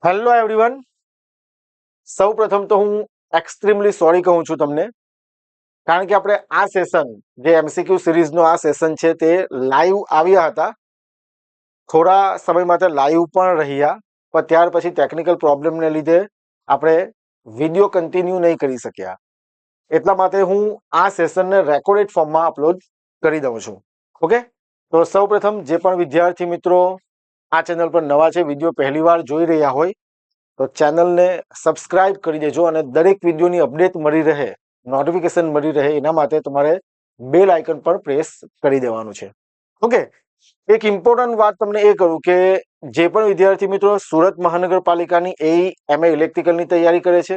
Hello everyone. સૌ પ્રથમ તો હું એક્સ્ટ્રીમલી સોરી કહું છું તમને, કારણ કે આપણે આ સેશન જે એમસીક્યુ સિરીઝનો આ સેશન છે તે લાઈવ આવ્યા હતા, થોડા સમય માટે લાઈવ પણ રહ્યા, પણ ત્યાર પછી ટેકનિકલ પ્રોબ્લેમને લીધે આપણે વિડીયો કન્ટિન્યુ નહીં કરી શક્યા. એટલા માટે હું આ સેશનને રેકોર્ડેડ ફોર્મમાં અપલોડ કરી દઉં છું. ઓકે, તો સૌ પ્રથમ જે પણ વિદ્યાર્થી મિત્રો આ ચેનલ પર નવા છે, વિડીયો પહેલી વાર જોઈ રહ્યા હોય તો ચેનલને સબસ્ક્રાઇબ કરી દેજો અને દરેક વિડીયોની અપડેટ મળી રહે, નોટિફિકેશન મળી રહે, એના માટે તમારે બેલ આઇકન પર પ્રેસ કરી દેવાનું છે. ઓકે, એક ઇમ્પોર્ટન્ટ વાત તમને એ કરું કે જે પણ વિદ્યાર્થી મિત્રો સુરત મહાનગરપાલિકાની AE ઇલેક્ટ્રિકલની તૈયારી કરે છે,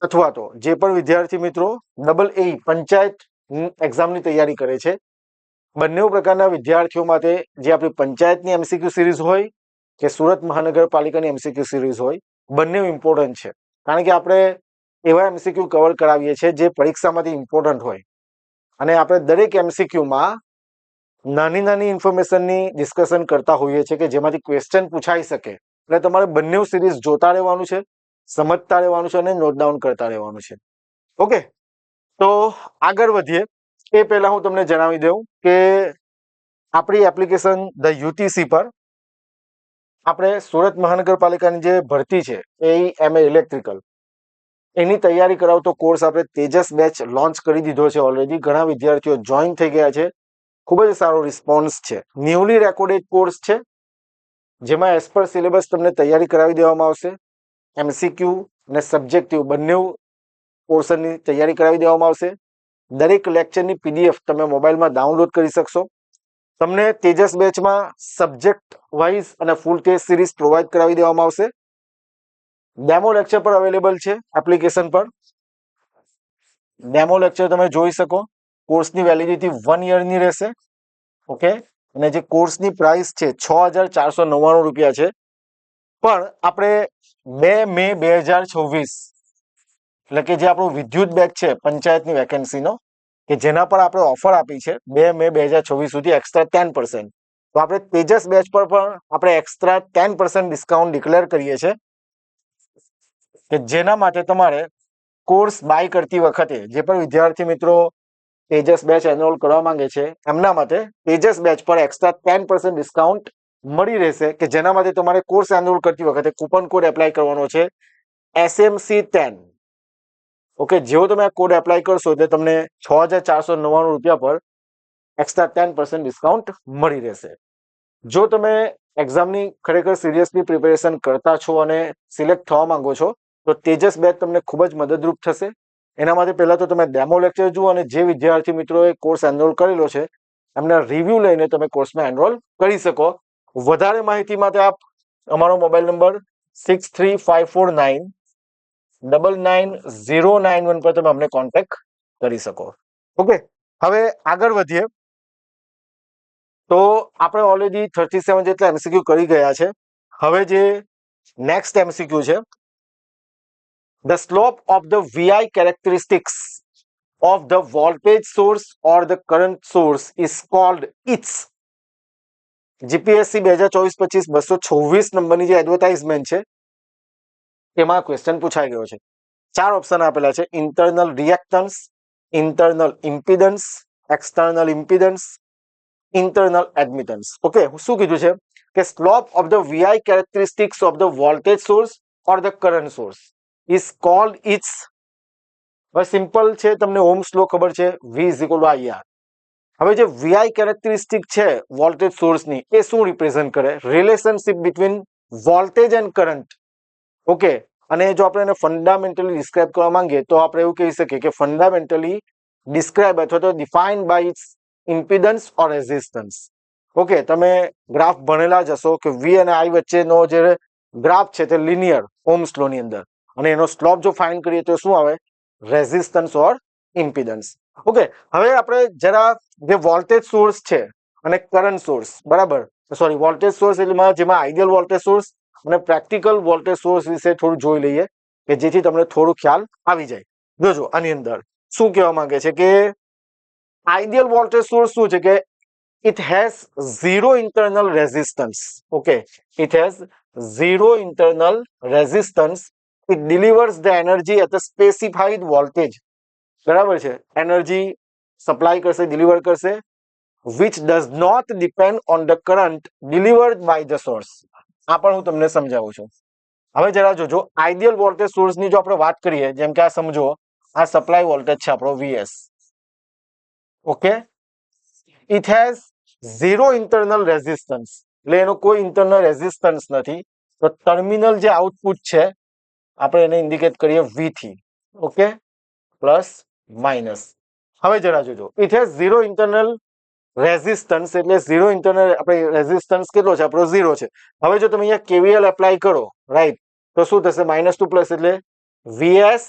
અથવા તો જે પણ વિદ્યાર્થી મિત્રો ડબલ AE પંચાયત એક્ઝામની તૈયારી કરે છે, બંને પ્રકારના વિદ્યાર્થીઓ માટે જે આપણી પંચાયતની એમસીક્યુ સિરીઝ હોય કે સુરત મહાનગરપાલિકાની એમસીક્યુ સિરીઝ હોય, બંને ઇમ્પોર્ટન્ટ છે. કારણ કે આપણે એવા એમસીક્યુ કવર કરાવીએ છીએ જે પરીક્ષામાંથી ઇમ્પોર્ટન્ટ હોય, અને આપણે દરેક એમસીક્યુમાં નાની નાની ઇન્ફોર્મેશનની ડિસ્કશન કરતા હોઈએ છીએ કે જેમાંથી ક્વેશ્ચન પૂછાઈ શકે. એટલે તમારે બંને સિરીઝ જોતા રહેવાનું છે, સમજતા રહેવાનું છે અને નોટ ડાઉન કરતા રહેવાનું છે. ઓકે, તો આગળ વધીએ એ પહેલા હું તમને જણાવી દઉં કે આપણી એપ્લિકેશન ધ યુટીસી પર આપણે સુરત મહાનગરપાલિકાની જે ભરતી છે AE ઇલેક્ટ્રિકલ, એની તૈયારી કરાવતો કોર્સ આપણે તેજસ બેચ લોન્ચ કરી દીધો છે ઓલરેડી. ઘણા વિદ્યાર્થીઓ જોઈન થઈ ગયા છે, ખૂબ જ સારો રિસ્પોન્સ છે. ન્યૂલી રેકોર્ડેડ કોર્સ છે, જેમાં એઝ પર સિલેબસ તમને તૈયારી કરાવી દેવામાં આવશે. એમસીક્યુ અને સબ્જેક્ટિવ બંને પોર્શનની તૈયારી કરાવી દેવામાં આવશે. દરેક લેક્ચરની PDF તમે મોબાઈલમાં ડાઉનલોડ કરી શકશો. તમને તેજસ બેચમાં સબ્જેક્ટ વાઇઝ અને ફૂલ ટેસ્ટ સિરીઝ પ્રોવાઈડ કરાવી દેવામાં આવશે. ડેમો લેક્ચર પર અવેલેબલ છે એપ્લિકેશન પર. ડેમો લેક્ચર તમે જોઈ શકો. કોર્સની વેલિડિટી 1 યરની રહેશે. ઓકે, અને જે કોર્સની પ્રાઇસ છે 6,499 રૂપિયા છે. પણ આપણે 2 મે 2026 એટલે કે જે આપણું વિદ્યુત બેચ છે પંચાયતની વેકેન્સીનો, કે જેના પર આપણે ઓફર આપી છે 2 મે 2026 સુધી એક્સ્ટ્રા 10%, તો આપણે તેજસ બેચ પર પણ આપણે એક્સ્ટ્રા 10% ડિસ્કાઉન્ટ ડિક્લેર કરીએ છીએ, કે જેના માટે તમારે કોર્સ બાય કરતી વખતે જે પણ વિદ્યાર્થી મિત્રો તેજસ બેચ એનરોલ કરવા માંગે છે એમના માટે તેજસ બેચ પર એક્સ્ટ્રા 10% ડિસ્કાઉન્ટ મળી રહેશે, કે જેના માટે તમારે કોર્સ એનરોલ કરતી વખતે કૂપન કોડ એપ્લાય કરવાનો છે SMC10. ઓકે, જેવો તમે આ કોડ એપ્લાય કરશો એટલે તમને 6,499 રૂપિયા પર એક્સ્ટ્રા 10% ડિસ્કાઉન્ટ મળી રહેશે. જો તમે એક્ઝામની ખરેખર સિરિયસલી પ્રિપેરેશન કરતા છો અને સિલેક્ટ થવા માંગો છો તો તેજસ બેચ તમને ખૂબ જ મદદરૂપ થશે. એના માટે પહેલા તો તમે ડેમો લેક્ચર જુઓ, અને જે વિદ્યાર્થી મિત્રોએ કોર્સ એનરોલ કરેલો છે એમના રિવ્યુ લઈને તમે કોર્સમાં એનરોલ કરી શકો. વધારે માહિતી માટે આપ અમારો મોબાઈલ નંબર 6354999091 પર તમે અમને કોન્ટેક્ટ કરી શકો. ઓકે, હવે આગળ વધીએ. તો આપણે ઓલરેડી 37 જેટલા એમસીક્યુ કરી ગયા છે. હવે જે નેક્સ્ટ એમસીક્યુ છે, the slope of the VI characteristics of the voltage source or the current source is called its. GPSC 2024-25 226 નંબરની જે એડવર્ટાઇઝમેન્ટ છે એમાં ક્વેશ્ચન પૂછાઈ ગયો છે. 4 ઓપ્શન આપેલા છે: internal reactance, internal impedance, external impedance, internal admittance. Okay, શું કીધું છે કે slope of the VI characteristics of the voltage source or the current source is called its. હવે સિમ્પલ છે, તમને ઓહ્મ્સ લો ખબર છે, V = IR. હવે જે VI કેરેક્ટરિસ્ટિક છે વોલ્ટેજ સોર્સની, એ શું રિપ્રેઝન્ટ કરે? Relationship between voltage end current. Okay, અને જો આપણે એને ફંડામેન્ટલી ડિસ્ક્રાઇબ કરવા માંગીએ તો આપણે એવું કહી શકીએ કે ફંડામેન્ટલી ડિસ્ક્રાઇબ અથવા તો defined by its impedance or resistance. Okay, તમે ગ્રાફ ભણેલા જ હશો કે V અને I વચ્ચેનો જે ગ્રાફ છે તે લિનિયર ઓહ્મ્સ લો ની અંદર, અને એનો સ્લોપ જો ફાઇન્ડ કરીએ તો શું આવે? રેઝિસ્ટન્સ ઓર ઇમ્પિડન્સ. ઓકે, હવે આપણે જરા જે વોલ્ટેજ સોર્સ છે અને કરંટ સોર્સ, બરાબર, સોરી, વોલ્ટેજ સોર્સ એટલે જેમાં આઈડિયલ વોલ્ટેજ સોર્સ અને પ્રેક્ટિકલ વોલ્ટેજ સોર્સ વિશે થોડું જોઈ લઈએ, કે જેથી તમને થોડું ખ્યાલ આવી જાય. જોજો આની અંદર શું કહેવા માંગે છે કે આઈડિયલ વોલ્ટેજ સોર્સ શું છે કે it has zero internal resistance. Okay, it has zero internal resistance, it delivers the energy at a specified voltage. બરાબર છે, એનર્જી સપ્લાય કરશે, ડિલિવર કરશે, which does not depend on the current delivered by the source. આ પણ હું તમને સમજાવું છું. હવે જરા જોજો, આઈડિયલ વોલ્ટેજ સોર્સની જો આપણે વાત કરીએ, જેમ કે આ સમજો, આ સપ્લાય વોલ્ટેજ છે આપણો VS. Okay, it has zero internal resistance, એટલે એનો કોઈ ઇન્ટરનલ રેઝિસ્ટન્સ નથી. તો ટર્મિનલ જે આઉટપુટ છે આપણે એને ઇન્ડિકેટ કરીએ V થી. Okay, plus minus. હવે જરા જોજો, it has zero internal resistance, એટલે ઝીરો ઇન્ટરનલ આપણે રેઝિસ્ટન્સ કેટલો છે આપણો 0 છે. હવે જો તમે અહીંયા KVL એપ્લાય કરો, રાઈટ, તો શું થશે? માઇનસ ટુ પ્લસ એટલે VS,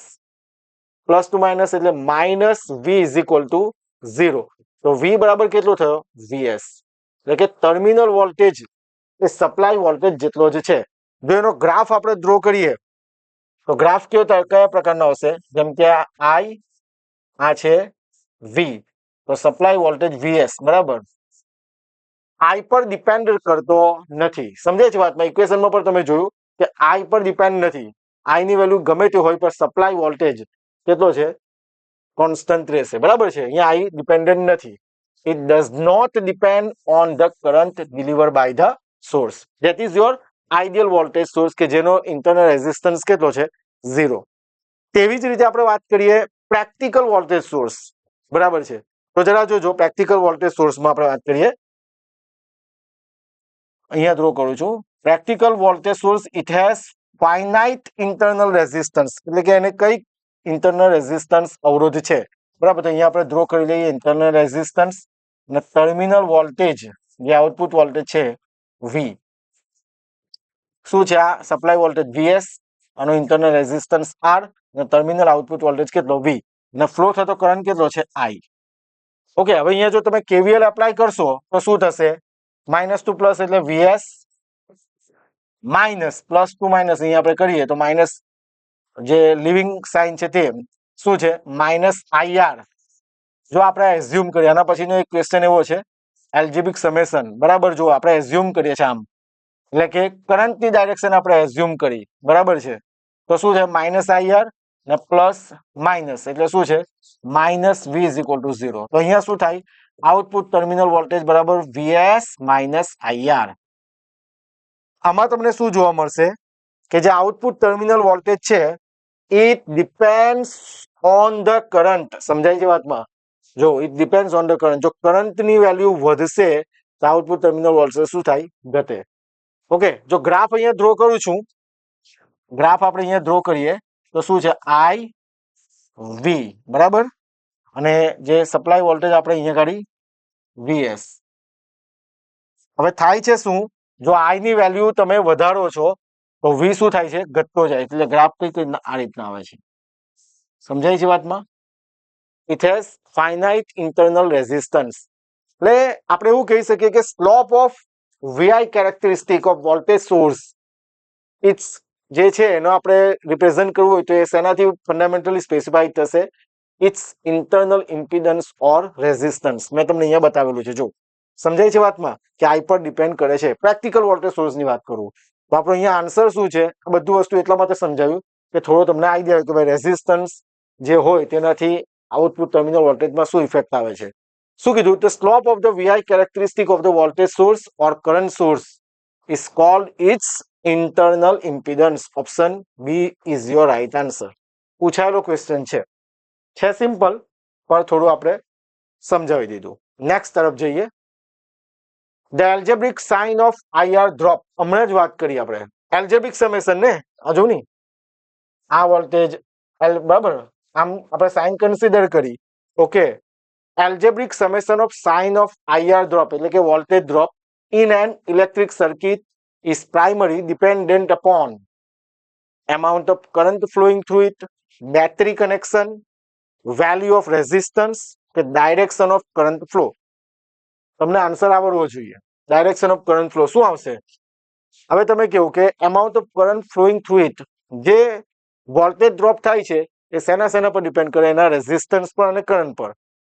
પ્લસ ટુ માઇનસ એટલે minus V is equal to 0. તો V બરાબર કેટલો થયો? VS. એટલે કે ટર્મિનલ વોલ્ટેજ એ સપ્લાય વોલ્ટેજ જેટલો જ છે. જો એનો ગ્રાફ આપણે ડ્રો કરીએ તો ગ્રાફ કયા પ્રકારનો આવશે? જેમ કે આ I, આ છે V, તો સપ્લાય વોલ્ટેજ VS બરાબર. I પર ડિપેન્ડ કરતો નથી. સમજાય છે વાતમાં? ઇક્વેશનમાં પણ તમે જોયું કે I પર ડિપેન્ડ નથી. I ની વેલ્યુ ગમે તે હોય, પણ સપ્લાય વોલ્ટેજ કેટલો છે? કોન્સ્ટન્ટ રહેશે. બરાબર છે, અહીંયા I ડિપેન્ડન્ટ નથી. It does not depend on the current delivered by the source. That is your ideal voltage source, કે જેનો ઇન્ટરનલ રેઝિસ્ટન્સ કેટલો છે? 0. તેવી જ રીતે આપણે વાત કરીએ પ્રેક્ટિકલ વોલ્ટેજ સોર્સ. બરાબર છે, તો જરા જોજો, પ્રેક્ટિકલ વોલ્ટેજ સોર્સમાં આપણે વાત કરીએ, અહીંયા ડ્રો કરું છું. Practical voltage source, it has finite internal resistance, એટલે કે એને કઈ ઇન્ટરનલ રેઝિસ્ટન્સ અવરોધ છે. બરાબર, તો અહીંયા આપણે ડ્રો કરી લઈએ ઇન્ટરનલ રેઝિસ્ટન્સ, અને ટર્મિનલ વોલ્ટેજ જે આઉટપુટ વોલ્ટેજ છે V. શું છે? આ સપ્લાય વોલ્ટેજ VS, આનો ઇન્ટરનલ રેઝિસ્ટન્સ R, અને ટર્મિનલ આઉટપુટ વોલ્ટેજ કેટલો? V, અને ફ્લો થતો કરંટ કેટલો છે? I. ઓકે, હવે અહીંયા જો તમે KVL એપ્લાય કરશો તો શું થશે? માઇનસ ટુ પ્લસ એટલે VS, minus plus two minus અહીંયા આપણે કરીએ તો માઇનસ, જે લિવિંગ સાઇન છે તે શું છે? Minus IR. જો આપણે એઝ્યુમ કરીએ, આના પછીનો એક ક્વેશ્ચન એવો છે, એલ્જેબ્રિક સમેશન. બરાબર, જો આપણે એઝ્યુમ કરીએ છીએ આમ, એટલે કે કરંટની ડાયરેક્શન આપણે એઝ્યુમ કરી. બરાબર છે, તો શું છે? માઇનસ IR ને પ્લસ માઇનસ એટલે શું છે? Minus V is equal to 0. તો અહીંયા શું થાય? આઉટપુટ ટર્મિનલ વોલ્ટેજ બરાબર VS માઇનસ IR. આમાં તમને શું જોવા મળશે? કે જે આઉટપુટ ટર્મિનલ વોલ્ટેજ છે, it depends on the current. સમજાય છે વાતમાં? જો it depends on the current, જો કરંટની વેલ્યુ વધશે તો આઉટપુટ ટર્મિનલ વોલ્ટેજ શું થાય? ઘટે. ઓકે, જો ગ્રાફ અહીંયા ડ્રો કરું છું, ગ્રાફ આપણે અહીંયા ડ્રો કરીએ તો શું છે? I V બરાબર, અને જે સપ્લાય વોલ્ટેજ આપણે અહીંયા કાઢી VS. હવે થાય છે શું? જો I ની વેલ્યુ તમે વધારો છો તો V શું થાય છે? ઘટતો જાય. એટલે ગ્રાફ કઈ આ રીતના આવે છે. સમજાય છે વાતમાં? It has finite internal resistance. એટલે આપણે એવું કહી શકીએ કે slope of VI characteristic of voltage source, it's જે છે એનો આપણે રિપ્રેઝન્ટ કરવું હોય તો એ શેનાથી ફંડામેન્ટલી સ્પેસિફાઈડ થશે? It's internal impedance or resistance. મેં તમને અહીંયા બતાવેલું છે. જો સમજાય છે વાતમાં કે I પર ડિપેન્ડ કરે છે. પ્રેક્ટિકલ વોલ્ટેજ સોર્સની વાત કરું તો આપણો અહીંયા આન્સર શું છે? આ બધું વસ્તુ એટલા માટે સમજાવ્યું કે થોડો તમને આઈડિયા હોય કે ભાઈ રેઝિસ્ટન્સ જે હોય તેનાથી આઉટપુટ ટર્મિનલ વોલ્ટેજમાં શું ઇફેક્ટ આવે છે. શું કીધું? The slope of the VI characteristic of the voltage source or current source is called its internal impedance. Option B is your right answer. પૂછાયેલો ક્વેશ્ચન છે સિમ્પલ, પણ થોડું આપણે સમજાવી દીધું. નેક્સ્ટ તરફ જઈએ. The algebraic sign of IR drop. હમણાં જ વાત કરી આપણે એલ્જેબ્રિક સમેશન ને. હજુ નહીં, આ વોલ્ટેજ બરાબર, આમ આપણે સાઇન કન્સિડર કરી. Okay, algebraic summation of sine of IR drop એટલે કે voltage drop in an electric circuit is primarily dependent upon amount of current flowing through it, battery connection, value of resistance, કે direction of current flow. તમને answer આવડવો જોઈએ. Direction of current flow શું આવશે? હવે તમે કેવું કે amount of current flowing through it, જે વોલ્ટેજ ડ્રોપ થાય છે એ શેના પર ડિપેન્ડ કરે? એના રેઝિસ્ટન્સ પર અને કરંટ પર.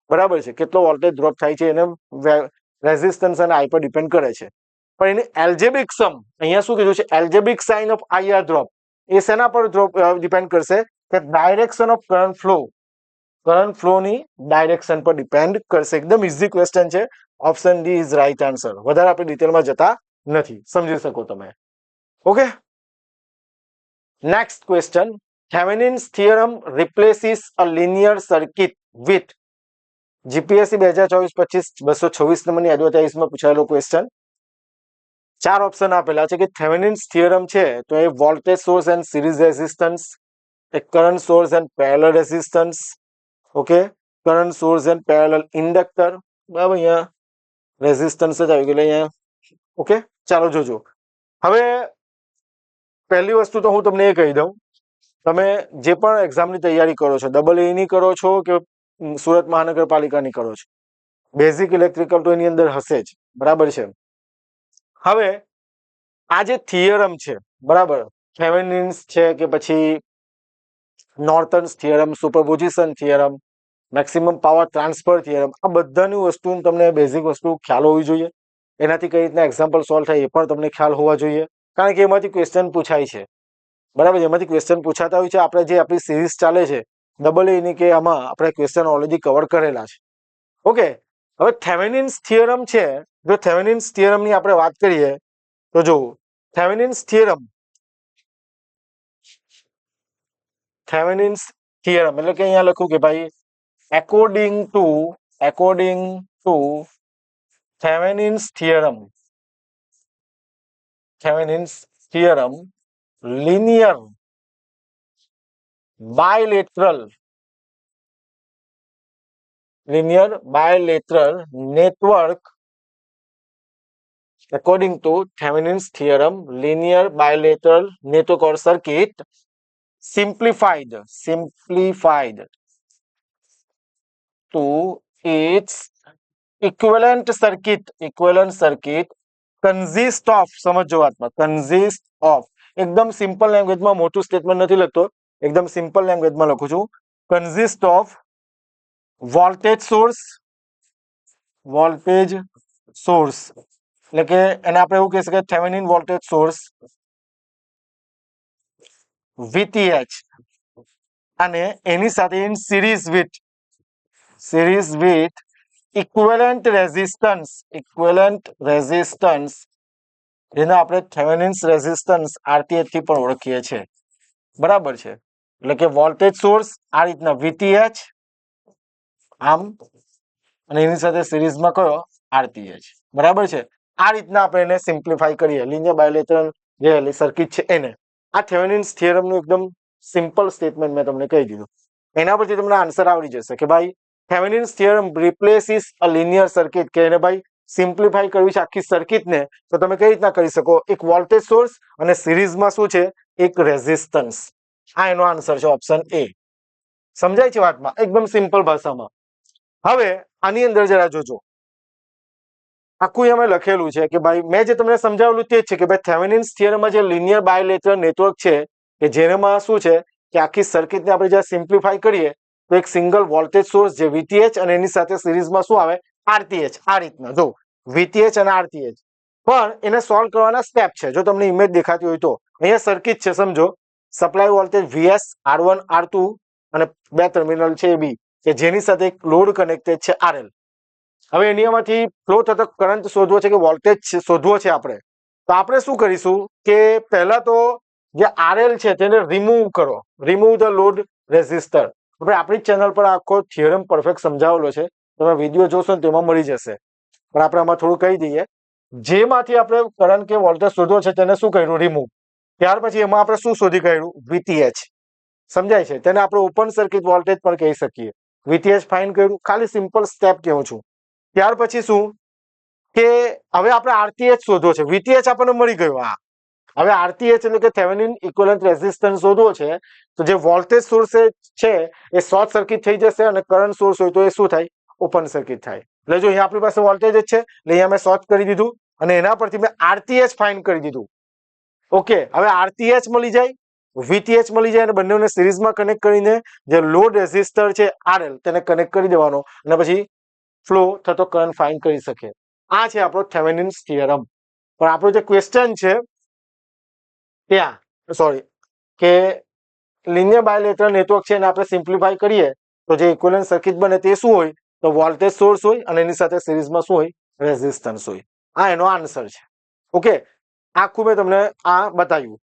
બરાબર છે, કેટલો વોલ્ટેજ ડ્રોપ થાય છે એને રેઝિસ્ટન્સ અને I પર ડિપેન્ડ કરે છે. પણ એની એલ્જેબ્રિક સમ અહીંયા શું કીધું છે, algebraic sign of IR drop એ શેના પર ડ્રોપ ડિપેન્ડ કરશે કે ડાયરેક્શન ઓફ કરંટ ફ્લો ની ડાયરેક્શન પર ડિપેન્ડ કરશે. એકદમ ઇઝી ક્વેશ્ચન છે. Option D is right answer. વધારે આપણે ડિટેલમાં જતા નથી, સમજી શકો તમે. Okay, next question. Thevenin's theorem replaces a linear circuit with GPSC 2024-25 226 નંબરની એડવર્ટાઇઝમાં પૂછાયેલો ક્વેશ્ચન. 4 ઓપ્શન આપેલા છે કે થેવેનિન્સ થિયરમ છે તો a voltage source and series resistance, a current source and parallel resistance, okay, current source and parallel inductor. બરાબર, અહીંયા resistance જ આવી ગયેલું અહીંયા. ઓકે, ચાલો જોજો. હવે પહેલી વસ્તુ તો હું તમને એ કહી દઉં, તમે જે પણ એક્ઝામની તૈયારી કરો છો, ડબલ એ ની કરો છો કે સુરત મહાનગરપાલિકાની કરો છો, બેઝિક ઇલેક્ટ્રિકલ તો એની અંદર હશે જ. બરાબર છે. હવે આ જે થિયરમ છે, બરાબર, થેવેનિન્સ છે કે પછી Norton's theorem, superposition theorem, maximum power transfer theorem, આ બધાની વસ્તુ તમને બેઝિક વસ્તુ ખ્યાલ હોવી જોઈએ. એનાથી કઈ રીતના એક્ઝામ્પલ સોલ્વ થાય એ પણ તમને ખ્યાલ હોવા જોઈએ, કારણ કે એમાંથી ક્વેશ્ચન પૂછાય છે. બરાબર, એમાંથી ક્વેશ્ચન પૂછાતા હોય છે. આપણે જે આપણી સિરીઝ ચાલે છે ડબલ એની કે આમાં આપણે ક્વેશ્ચન ઓલરેડી કવર કરેલા છે. ઓકે, હવે થેવેનિન્સ થિયરમ છે, જો થેવેનિન્સ થિયરમની આપણે વાત કરીએ તો જો થેવેનિન્સ થિયરમ એટલે કે અહીંયા લખું કે ભાઈ according to Thevenin's theorem linear bilateral network, according to Thevenin's theorem, linear bilateral network or circuit simplified to its equivalent circuit consist of, સમજો વાતમાં, consist of, એકદમ સિમ્પલ લેંગ્વેજમાં, મોટું સ્ટેટમેન્ટ નથી લખતો, એકદમ સિમ્પલ લેંગ્વેજમાં લખું છું. consist of વોલ્ટેજ સોર્સ એટલે કે એને આપણે એવું કહી શકીએ થેવેનિન વોલ્ટેજ સોર્સ VTH અને એની સાથે in series with equivalent resistance જેને આપણે થેવેનિન્સ રેઝિસ્ટન્સ RTH થી પણ ઓળખીએ છીએ. બરાબર છે. એટલે કે વોલ્ટેજ સોર્સ આ રીતના VTH આમ અને એની સાથે સિરીઝમાં કયો RTH. બરાબર છે. આ રીતના આપણે એને સિમ્પ્લિફાઈ કરીએ, લિનિયર બાયલેટરલ જે સર્કિટ છે એને. આ થેવેનિન્સ થિયરમનું એકદમ સિમ્પલ સ્ટેટમેન્ટ મેં તમને કહી દીધું. એના પરથી તમને આન્સર આવડી જશે કે ભાઈ Thevenin's theorem replaces a linear circuit, કે એને ભાઈ સિમ્પ્લિફાઈ કરવી છે આખી સર્કિટને, તો તમે કઈ રીતના કરી શકો, એક વોલ્ટેજ સોર્સ અને સિરીઝમાં શું છે, એક રેઝિસ્ટન્સ. આ એનો આન્સર છે, ઓપ્શન એ. સમજાય છે વાતમાં, એકદમ સિમ્પલ ભાષામાં. હવે આની અંદર જરા જોજો, આખું એમાં લખેલું છે કે ભાઈ મેં જે તમને સમજાવેલું તે જ છે કે ભાઈ થેવેનિન્સ થિયરમમાં જે લિનિયર બાયલેટરલ નેટવર્ક છે કે જેનામાં શું છે કે આખી સર્કિટને આપણે જ્યારે સિમ્પ્લિફાઈ કરીએ તો એક સિંગલ વોલ્ટેજ સોર્સ જે VTH અને એની સાથે સિરીઝમાં શું આવે RTH. આ રીતના જો VTH અને RTH, પણ એને સોલ્વ કરવાના સ્ટેપ છે. જો તમને ઇમેજ દેખાતી હોય તો અહીંયા સર્કિટ છે, સમજો, supply voltage VS, R1 R2 અને 2 ટર્મિનલ છે AB, કે જેની સાથે એક લોડ કનેક્ટેડ છે RL. હવે એનામાંથી ફ્લો થતો કરંટ શોધવો છે કે વોલ્ટેજ શોધવો છે આપણે, તો આપણે શું કરીશું કે પહેલા તો જે RL છે તેને રિમૂવ ધ લોડ રેઝિસ્ટર. આપણે આપણી ચેનલ પર આખો થિયરમ પરફેક્ટ સમજાવેલો છે, તમે વિડીયો જોશો ને તેમાં મળી જશે, પણ આપણે આમાં થોડું કહી દઈએ. જેમાંથી આપણે કરંટ કે વોલ્ટેજ શોધવો છે તેને શું કર્યું, રિમૂવ. ત્યાર પછી એમાં આપણે શું શોધી કાઢ્યું, VTH. સમજાય છે, તેને આપણે ઓપન સર્કિટ વોલ્ટેજ પણ કહી શકીએ. VTH ફાઇન્ડ કર્યું, ખાલી સિમ્પલ સ્ટેપ કહું છું. ત્યાર પછી શું કે હવે આપણે RTH શોધવો છે, VTH આપણને મળી ગયો. હા, હવે RTH એટલે કે થેવેનિન ઇક્વિવેલન્ટ રેઝિસ્ટન્સ શોધવો છે, તો જે વોલ્ટેજ સોર્સ છે એ શોર્ટ સર્કિટ થઈ જશે અને કરંટ સોર્સ હોય તો એ શું થાય, ઓપન સર્કિટ થાય. એટલે જો અહીંયા આપણી પાસે વોલ્ટેજ જ છે એટલે અહીંયા મેં શોર્ટ કરી દીધું અને એના પરથી મેં RTH ફાઇન્ડ કરી દીધું. ઓકે, હવે RTH મળી જાય, VTH મળી જાય અને બંનેને સિરીઝમાં કનેક્ટ કરીને જે લોડ રેઝિસ્ટર છે RL તેને કનેક્ટ કરી દેવાનો અને પછી ફ્લો થતો કરંટ ફાઇન્ડ કરી શકે. આ છે આપણો થેવેનિન્સ થિયરમ. પણ આપણો જે ક્વેશ્ચન છે ત્યાં સોરી કે લિનિયર બાયલેટરલ નેટવર્ક છે એને આપણે સિમ્પ્લિફાઈ કરીએ તો જે ઇક્વિવેલન્ટ સર્કિટ બને તે શું હોય તો વોલ્ટેજ સોર્સ હોય અને એની સાથે સિરીઝમાં શું હોય રેઝિસ્ટન્સ હોય આ એનો આન્સર છે ઓકે આખું મેં તમને આ બતાવ્યું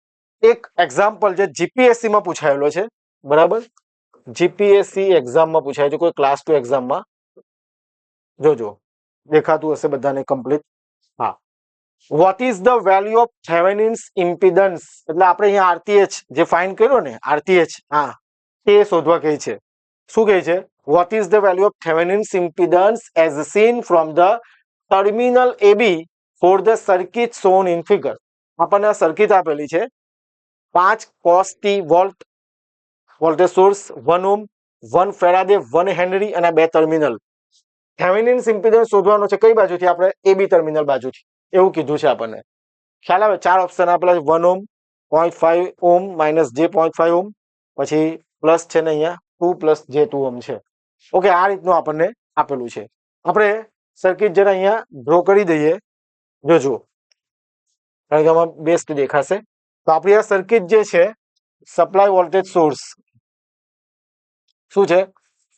એક એક્ઝામ્પલ જે જીપીએસસી માં પૂછાયેલો છે બરાબર જીપીએસસી એક્ઝામમાં પૂછાય છે કોઈ ક્લાસ 2 એક્ઝામમાં જોજો દેખાતું હશે બધાને કમ્પ્લીટ હા vote is the value of Thevenin's impedance એટલે આપણે અહીંયા આરટીએચ જે ફાઇન્ડ કર્યો ને આરટીએચ હા તે શોધવા કહે છે શું કહે છે what is the value of Thevenin's impedance as seen from the terminal AB for the circuit shown in figure આપણને આ સર્કિટ આપેલી છે 5 cos t volt voltage source 1 ohm 1 farad 1 henry અને બે ટર્મિનલ થેવેનિન્સ ઇમ્પિડન્સ શોધવાનો છે કઈ બાજુથી આપણે એબી ટર્મિનલ બાજુથી એવું કીધું છે આપણને ખ્યાલ આવે ચાર ઓપ્શન આપેલા છે 1 ઓહ્મ 0.5 ઓહ્મ માઇનસ જે 0.5 ઓહ્મ પછી પ્લસ છે ને અહીંયા 2 પ્લસ જે 2 ઓહ્મ છે ઓકે આ રીતનું આપણને આપેલું છે આપણે સર્કિટ જરા અહીંયા ડ્રો કરી દઈએ જોજો કારણ કે આમાં બેસ્ટ દેખાશે તો આપણી આ સર્કિટ જે છે સપ્લાય વોલ્ટેજ સોર્સ શું છે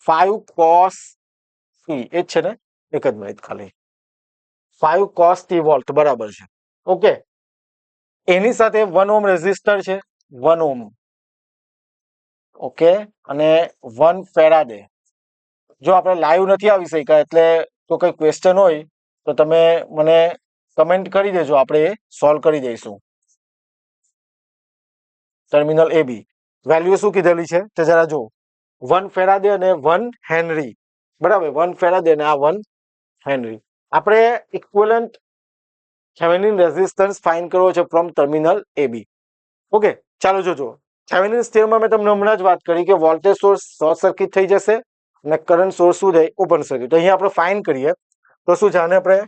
5 cos t એ જ છે ને એક જ મિનિટ ખાલી 5 cos t વોલ્ટ બરાબર છે ઓકે એની સાથે 1 ઓહ્મ રેઝિસ્ટર છે 1 ઓહ્મ ઓકે અને 1 ફેરાડે જો આપણે લાઈવ નથી આવી શક્યા એટલે તો કઈ ક્વેશ્ચન હોય તો તમે મને કમેન્ટ કરી દેજો આપણે એ સોલ્વ કરી દઈશું ટર્મિનલ એબી વેલ્યુ શું કીધેલી છે તે જરા જો 1 ફેરાડે અને 1 હેનરી બરાબર 1 ફેરાડે અને આ 1 હેનરી આપણે ઇક્વિવેલન્ટ થેવેનિન રેઝિસ્ટન્સ ફાઇન્ડ કરવો છે ફ્રોમ ટર્મિનલ એબી ઓકે ચાલો જોજો થેવેનિન થિયરમમાં મેં તમને હમણાં જ વાત કરી કે વોલ્ટેજ સોર્સ શોર્ટ સર્કિટ થઈ જશે અને કરંટ સોર્સ શું થાય ઓપન સર્કિટ તો અહીંયા આપણે ફાઇન્ડ કરીએ તો શું છે આને આપણે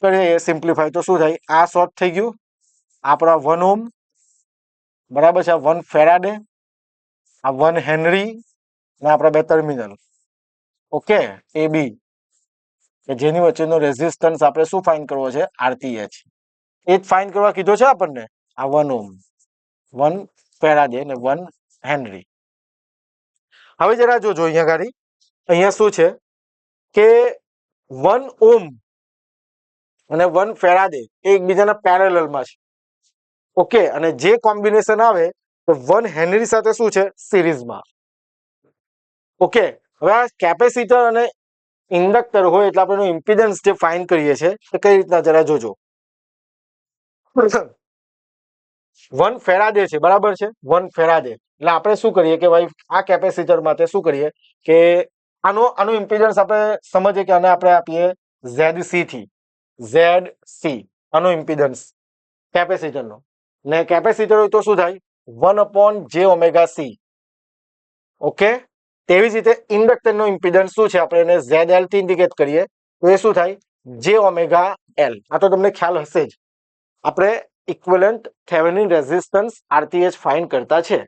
કરીએ સિમ્પ્લિફાઈ તો શું થાય આ શોર્ટ થઈ ગયું આપણા 1 ઓહ્મ બરાબર છે આ 1 ફેરાડે આ 1 હેનરી અને આપણા બે ટર્મિનલ ઓકે એ બી કે જેની વચ્ચેનો રેઝિસ્ટન્સ આપણે શું ફાઇન્ડ કરવો છે આરટીએચ એ જ ફાઇન્ડ કરવા કીધો છે આપણને આ 1 ઓહ્મ 1 ફેરાડે અને 1 હેનરી હવે જરા જોજો અહીંયા ગાડી અહીંયા શું છે કે 1 ઓહ્મ અને 1 ફેરાડે એ એકબીજાના પેરેલલમાં છે ઓકે અને જે કોમ્બિનેશન આવે તો 1 હેનરી સાથે શું છે સિરીઝમાં ઓકે હવે આ કેપેસિટર અને ઇન્ડક્ટર હોય એટલે આપણે ઇમ્પિડન્સ જે ફાઇન્ડ કરીએ છીએ તો કઈ રીતના જરા જોજો 1 ફેરાડે છે બરાબર છે 1 ફેરાડે એટલે આપણે શું કરીએ કે ભાઈ આ કેપેસિટર માટે શું કરીએ કે આનો ઇમ્પિડન્સ આપણે સમજીએ કે આને આપણે આપીએ ZC થી ZC આનો ઇમ્પિડન્સ કેપેસિટરનો ને કેપેસિટર હોય તો શું થાય 1/j⍵c ઓકે તેવી જ રીતે ઇન્ડક્ટરનો ઇમ્પિડન્સ શું છે આપણે એને ZL થી ઇન્ડિકેટ કરીએ તો એ શું થાય j⍵L આ તો તમને ખ્યાલ હશે જ આપણે equivalent Thevenin resistance RTH find કરતા છે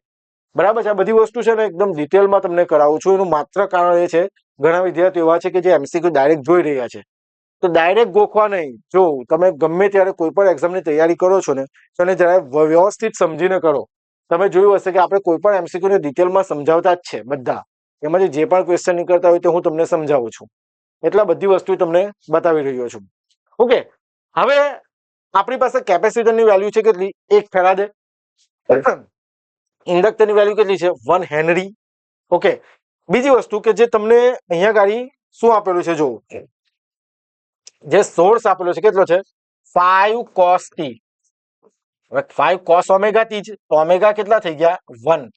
બરાબર છે આ બધી વસ્તુ છે ને એકદમ ડિટેલમાં તમને કરાવું છું એનું માત્ર કારણ એ છે ઘણા વિદ્યાર્થીઓ એવા છે કે જે એમસીક્યુ ડાયરેક્ટ જોઈ રહ્યા છે તો ડાયરેક્ટ ગોખવા નહીં જો તમે ગમે ત્યારે કોઈ પણ એક્ઝામની તૈયારી કરો છો ને તો એને જરા વ્યવસ્થિત સમજીને કરો તમે જોયું હશે કે આપણે કોઈ પણ એમસીક્યુ ને ડિટેલમાં સમજાવતા જ છે બધા એમાંથી જે પણ ક્વેશ્ચન નીકળતા હોય તો હું તમને સમજાવું છું એટલા બધી વસ્તુ તમને બતાવી રહ્યો છું ઓકે હવે આપણી પાસે કેપેસિટરની વેલ્યુ છે કેટલી 1 ફેરાડે ઇન્ડક્ટરની વેલ્યુ કેટલી છે 1 હેનરી ઓકે બીજી વસ્તુ કે જે તમને અહીંયા ગાડી શું આપેલું છે જો જે સોર્સ આપેલો છે કેટલો છે 5 cos t હવે 5 cos ઓમેગા t છે તો ઓમેગા કેટલા થઈ ગયા 1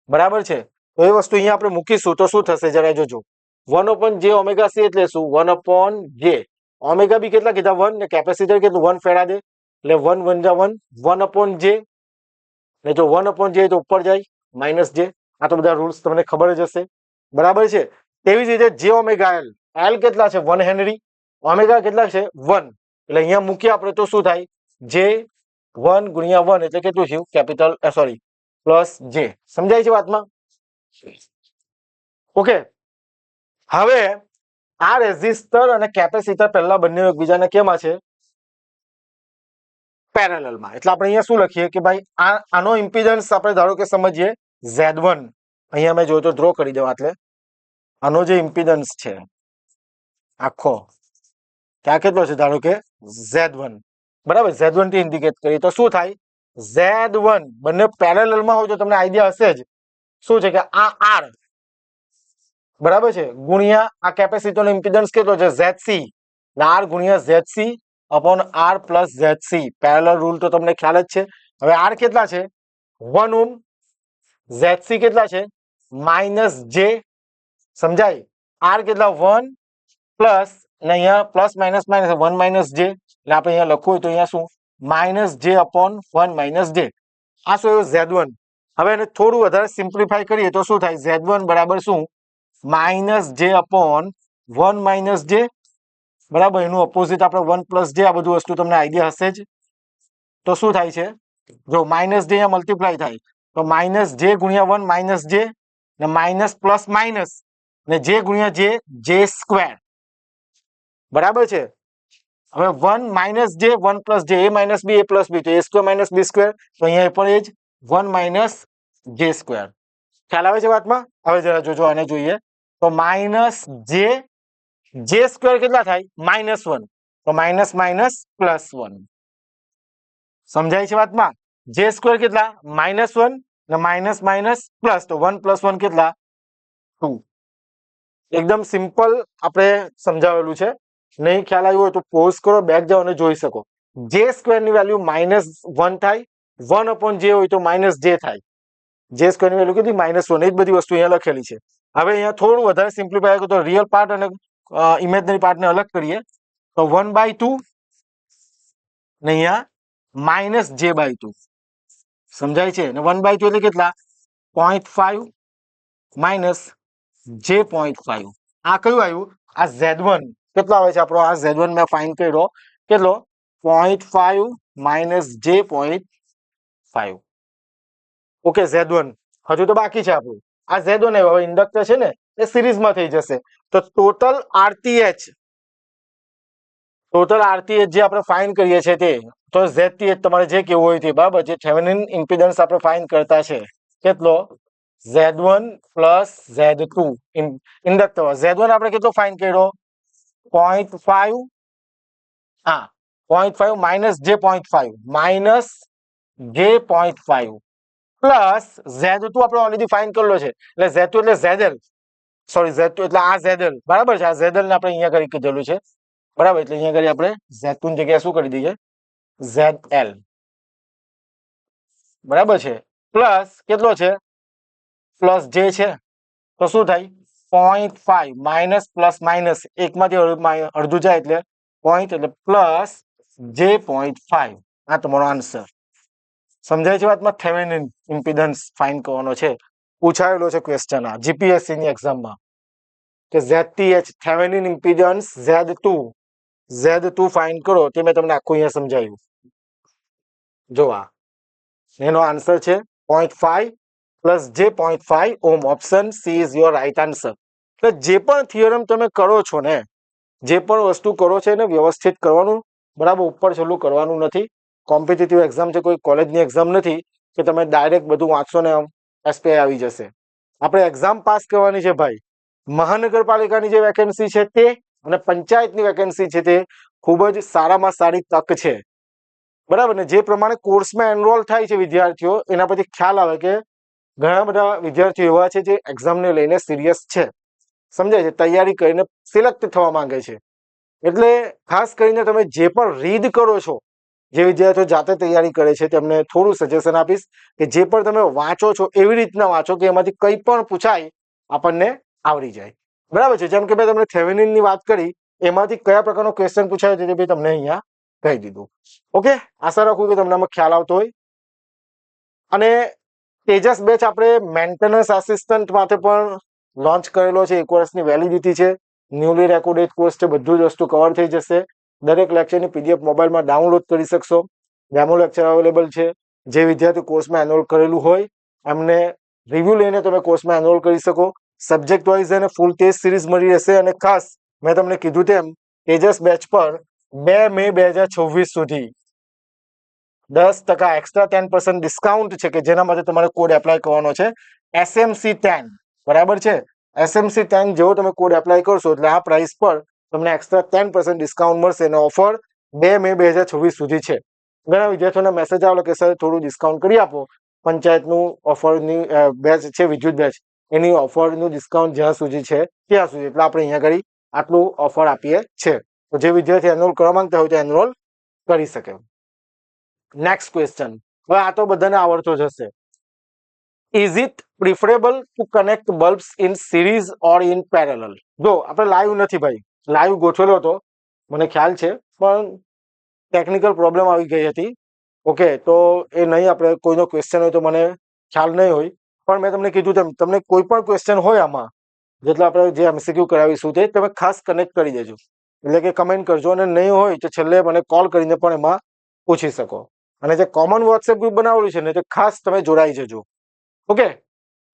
બરાબર છે તો એ વસ્તુ અહીંયા આપણે મૂકીશું તો શું થશે જરા જોજો 1/j⍵c એટલે શું 1/j ઓમેગા બી કેટલા કીધા 1 ને કેપેસિટર કેટલું 1 ફેરાડે એટલે 1 1 જા 1 1/j ને જો 1/j તો ઉપર જાય -j આ તો બધા રૂલ્સ તમને ખબર જ હશે બરાબર છે તેવી જ રીતે j⍵L L કેટલા છે 1 હેનરી ઓમેગા કેટલા છે 1 એટલે અહીંયા મૂકીએ આપણે તો શું થાય j 1 × 1 એટલે કેટલું થયું કેપિટલ સોરી પ્લસ j સમજાય છે વાતમાં ઓકે હવે આ રેઝિસ્ટર અને કેપેસિટર પહેલા બંને એકબીજાને કેમાં છે પેરેલલમાં. એટલે આપણે અહીંયા શું લખીએ કે ભાઈ આનો ઇમ્પિડન્સ આપણે ધારો કે સમજીએ Z1. અહીંયા મેં જો તો ડ્રો કરી દેવા. એટલે આનો જે ઇમ્પિડન્સ છે આખો ત્યાં કેટલો છે ધારો કે Z1. બરાબર, Z1 થી ઇન્ડિકેટ કરીએ તો શું થાય? Z1 બંને પેરેલલમાં હોય તો તમને આઈડિયા હશે જ શું છે કે આ R બરાબર છે ગુણ્યા આ કેપેસિટરનો ઇમ્પિડન્સ કેટલો છે ZC. R ગુણ્યા ZC upon R plus ZC. Parallel rule તો તમને ખ્યાલ જ છે. હવે R કેટલા છે 1 ઓહમ, ZC કેટલા છે -j. સમજાય? R કેટલા 1 પ્લસ ને અહીંયા પ્લસ માઇનસ 1 - j. એટલે આપણે અહીંયા લખવું હોય તો અહીંયા શું -j અપોન 1 - j. આ શું Z1. હવે એને થોડું વધારે સિમ્પ્લિફાય કરીએ તો શું થાય? Z1 બરાબર શું -j અપોન 1 - j. બરાબર, એનું ઓપોઝિટ આપણે 1 + j. આ બધું વસ્તુ તમને આઈડિયા હશે જ. તો શું થાય છે જો -j અહીંયા મલ્ટીપ્લાય થાય તો -j ગુણ્યા 1 - j ને માઇનસ પ્લસ માઇનસ ને j ગુણ્યા j સ્ક્વેર. બરાબર છે. હવે 1 - j 1 + j a - b a + b તો a સ્ક્વેર - b સ્ક્વેર. તો અહીંયા પણ એ જ 1 - j સ્ક્વેર. ખ્યાલ આવે છે વાતમાં? હવે જરા જોજો આને જોઈએ તો -j સ્ક્વેર કેટલા થાય -1 તો માઇનસ માઇનસ +1. સમજાય છે વાતમાં? j સ્ક્વેર કેટલા -1 ને માઇનસ માઇનસ પ્લસ તો 1 + 1 કેટલા 2. એકદમ સિમ્પલ આપણે સમજાવેલું છે. નહીં ખ્યાલ આવ્યો હોય તો પોઝ કરો, બેક જાઓ અને જોઈ શકો. j સ્ક્વેર ની વેલ્યુ -1 થાય, 1 અપોન j હોય તો -j થાય. j સ્ક્વેર ની વેલ્યુ કેટલી -1. એ જ બધી વસ્તુ અહીંયા લખેલી છે. હવે અહીંયા થોડું વધારે સિમ્પ્લિફાય કરો તો રિયલ પાર્ટ અને ઇમેજનરી પાર્ટને અલગ કરીએ તો 1/2 ને અહીંયા -j/2. સમજાય છે ને? 1/2 એટલે કેટલા 0.5 - j.5. આ કયું આવ્યું? આ Z1 કેટલો આવે છે આપણો? આ Z1 મેં ફાઇન્ડ કર્યો કેટલો 0.5 - j.5. ઓકે, Z1 હજુ તો બાકી છે આપણું. આ Z1 હવે ઇન્ડક્ટર છે ને એ સિરીઝમાં થઈ જશે તો ટોટલ RTH જે આપણે ફાઇન્ડ કરીએ છીએ તે તો ZTH તમારે જે કેવું હોય તે. બરાબર, જે થેવેનિન ઇમ્પિડન્સ આપણે ફાઇન્ડ કરતા છે કેટલો Z1 plus Z2 inductor. Z1 આપણે કેટલો ફાઇન્ડ કર્યો 0.5 - j.5 પ્લસ Z2 આપણે ઓલરેડી ફાઇન્ડ કરેલો છે એટલે Z2 એટલે ZL. સોરી, Z2 એટલે આ ZL. બરાબર છે, આ ZL ને આપણે અહીંયા કરી કીધેલું છે. બરાબર, એટલે અહીંયા કરી આપણે Z2 ની જગ્યાએ શું કરી દઈએ ZL. બરાબર છે, પ્લસ કેટલો છે પ્લસ j છે તો શું થાય 0.5 માઇનસ પ્લસ માઇનસ એકમાંથી અડધું જાય એટલે પોઈન્ટ એટલે પ્લસ j.5. આ તમારો આન્સર. સમજાય છે વાતમાં? થેવેનિન ઇમ્પિડન્સ ફાઇન્ડ કરવાનો છે. પૂછાયેલો છે ક્વેશ્ચન આ જીપીએસસી ની એક્ઝામમાં કે ZTH Thevenin impedance Z2 find કરો તે મેં તમને આખું અહીંયા સમજાવ્યું. જો આ એનો આન્સર છે 0.5 + j.5 ohm. Option she is your right answer. એટલે જે પણ થિયરમ તમે કરો છો ને, જે પણ વસ્તુ કરો છો એને વ્યવસ્થિત કરવાનું. બરાબર, ઉપર છેલ્લું કરવાનું નથી. કોમ્પિટિટિવ એક્ઝામ છે, કોઈ કોલેજની એક્ઝામ નથી કે તમે ડાયરેક્ટ બધું વાંચશો ને SPI આવી જશે. આપણે એક્ઝામ પાસ કરવાની છે ભાઈ. મહાનગરપાલિકાની જે વેકેન્સી છે તે અને પંચાયતની વેકેન્સી છે તે ખૂબ જ સારામાં સારી તક છે. બરાબર ને? જે પ્રમાણે કોર્સમાં એનરોલ થાય છે વિદ્યાર્થીઓ એના પરથી ખ્યાલ આવે કે ઘણા બધા વિદ્યાર્થીઓ એવા છે જે એક્ઝામને લઈને સિરિયસ છે. સમજાય છે? તૈયારી કરીને સિલેક્ટ થવા માંગે છે. એટલે ખાસ કરીને તમે જે પણ રીડ કરો છો, જે વિદ્યાર્થીઓ જાતે તૈયારી કરે છે તેમને થોડું સજેશન આપીશ કે જે પણ તમે વાંચો છો એવી રીતના વાંચો કે એમાંથી કંઈ પણ પૂછાય આપણને આવડી જાય. બરાબર છે? જેમ કે મેં તમને થેવેનિનની વાત કરી એમાંથી કયા પ્રકારનો ક્વેશ્ચન પૂછાયો તે બી તમને અહીંયા કહી દીધું. ઓકે, આશા રાખું કે તમને આમાં ખ્યાલ આવતો હોય. અને તેજસ બેચ આપણે મેન્ટેનન્સ આસિસ્ટન્ટ માટે પણ લોન્ચ કરેલો છે. 1 વર્ષની વેલિડિટી છે. ન્યુલી રેકોર્ડેડ કોર્સ છે. બધું જ વસ્તુ કવર થઈ જશે. દરેક લેક્ચરની PDF મોબાઈલમાં ડાઉનલોડ કરી શકશો. ડેમો લેક્ચર અવેલેબલ છે. જે વિદ્યાર્થી કોર્સમાં એનરોલ કરેલું હોય એમને રિવ્યુ લઈને તમે કોર્સમાં એનરોલ કરી શકો. સબ્જેક્ટ વાઇઝ અને ફૂલ ટેસ્ટ સિરીઝ મળી રહેશે. અને ખાસ મેં તમને કીધું તેમ તેજસ બેચ પર 2 મે 2026 સુધી 10% એક્સ્ટ્રા 10% ડિસ્કાઉન્ટ છે કે જેના માટે તમારે કોડ એપ્લાય કરવાનો છે SMC10, બરાબર છે. SMC10 જેવો તમે કોડ એપ્લાય કરશો એટલે આ પ્રાઇસ પર તમને એક્સ્ટ્રા 10% ડિસ્કાઉન્ટ મળશે અને ઓફર 2 મે 2026 સુધી છે. ઘણા વિદ્યાર્થીઓને મેસેજ આવેલો કે સર થોડું ડિસ્કાઉન્ટ કરી આપો, પંચાયતનું ઓફરની બેચ છે, વિદ્યુત બેચ, એની ઓફરનું ડિસ્કાઉન્ટ જ્યાં સુધી છે ત્યાં સુધી, એટલે આપણે અહીંયા આગળ આટલું ઓફર આપીએ છે. તો જે વિદ્યાર્થી એનરોલ કરવા માંગતા હોય તો એનરોલ કરી શકે. નેક્સ્ટ ક્વેશ્ચન, હવે આ તો બધાને આવડતો જ હશે. Is it preferable to connect bulbs in series or in parallel? જો આપણે લાઈવ નથી ભાઈ, લાઈવ ગોઠવેલો હતો મને ખ્યાલ છે, પણ ટેકનિકલ પ્રોબ્લેમ આવી ગઈ હતી. ઓકે, તો એ નહીં, આપણે કોઈનો ક્વેશ્ચન હોય તો મને ખ્યાલ નહીં હોય, પણ મેં તમને કીધું તેમ તમને કોઈ પણ ક્વેશ્ચન હોય આમાં, જેટલા આપણે જે MCQ કરાવીશું તે તમે ખાસ કનેક્ટ કરી દેજો, એટલે કે કમેન્ટ કરજો, અને નહીં હોય તો છેલ્લે મને કોલ કરીને પણ એમાં પૂછી શકો. અને જે કોમન વોટ્સએપ ગ્રુપ બનાવેલું છે ને તે ખાસ તમે જોડાઈ જજો. Okay,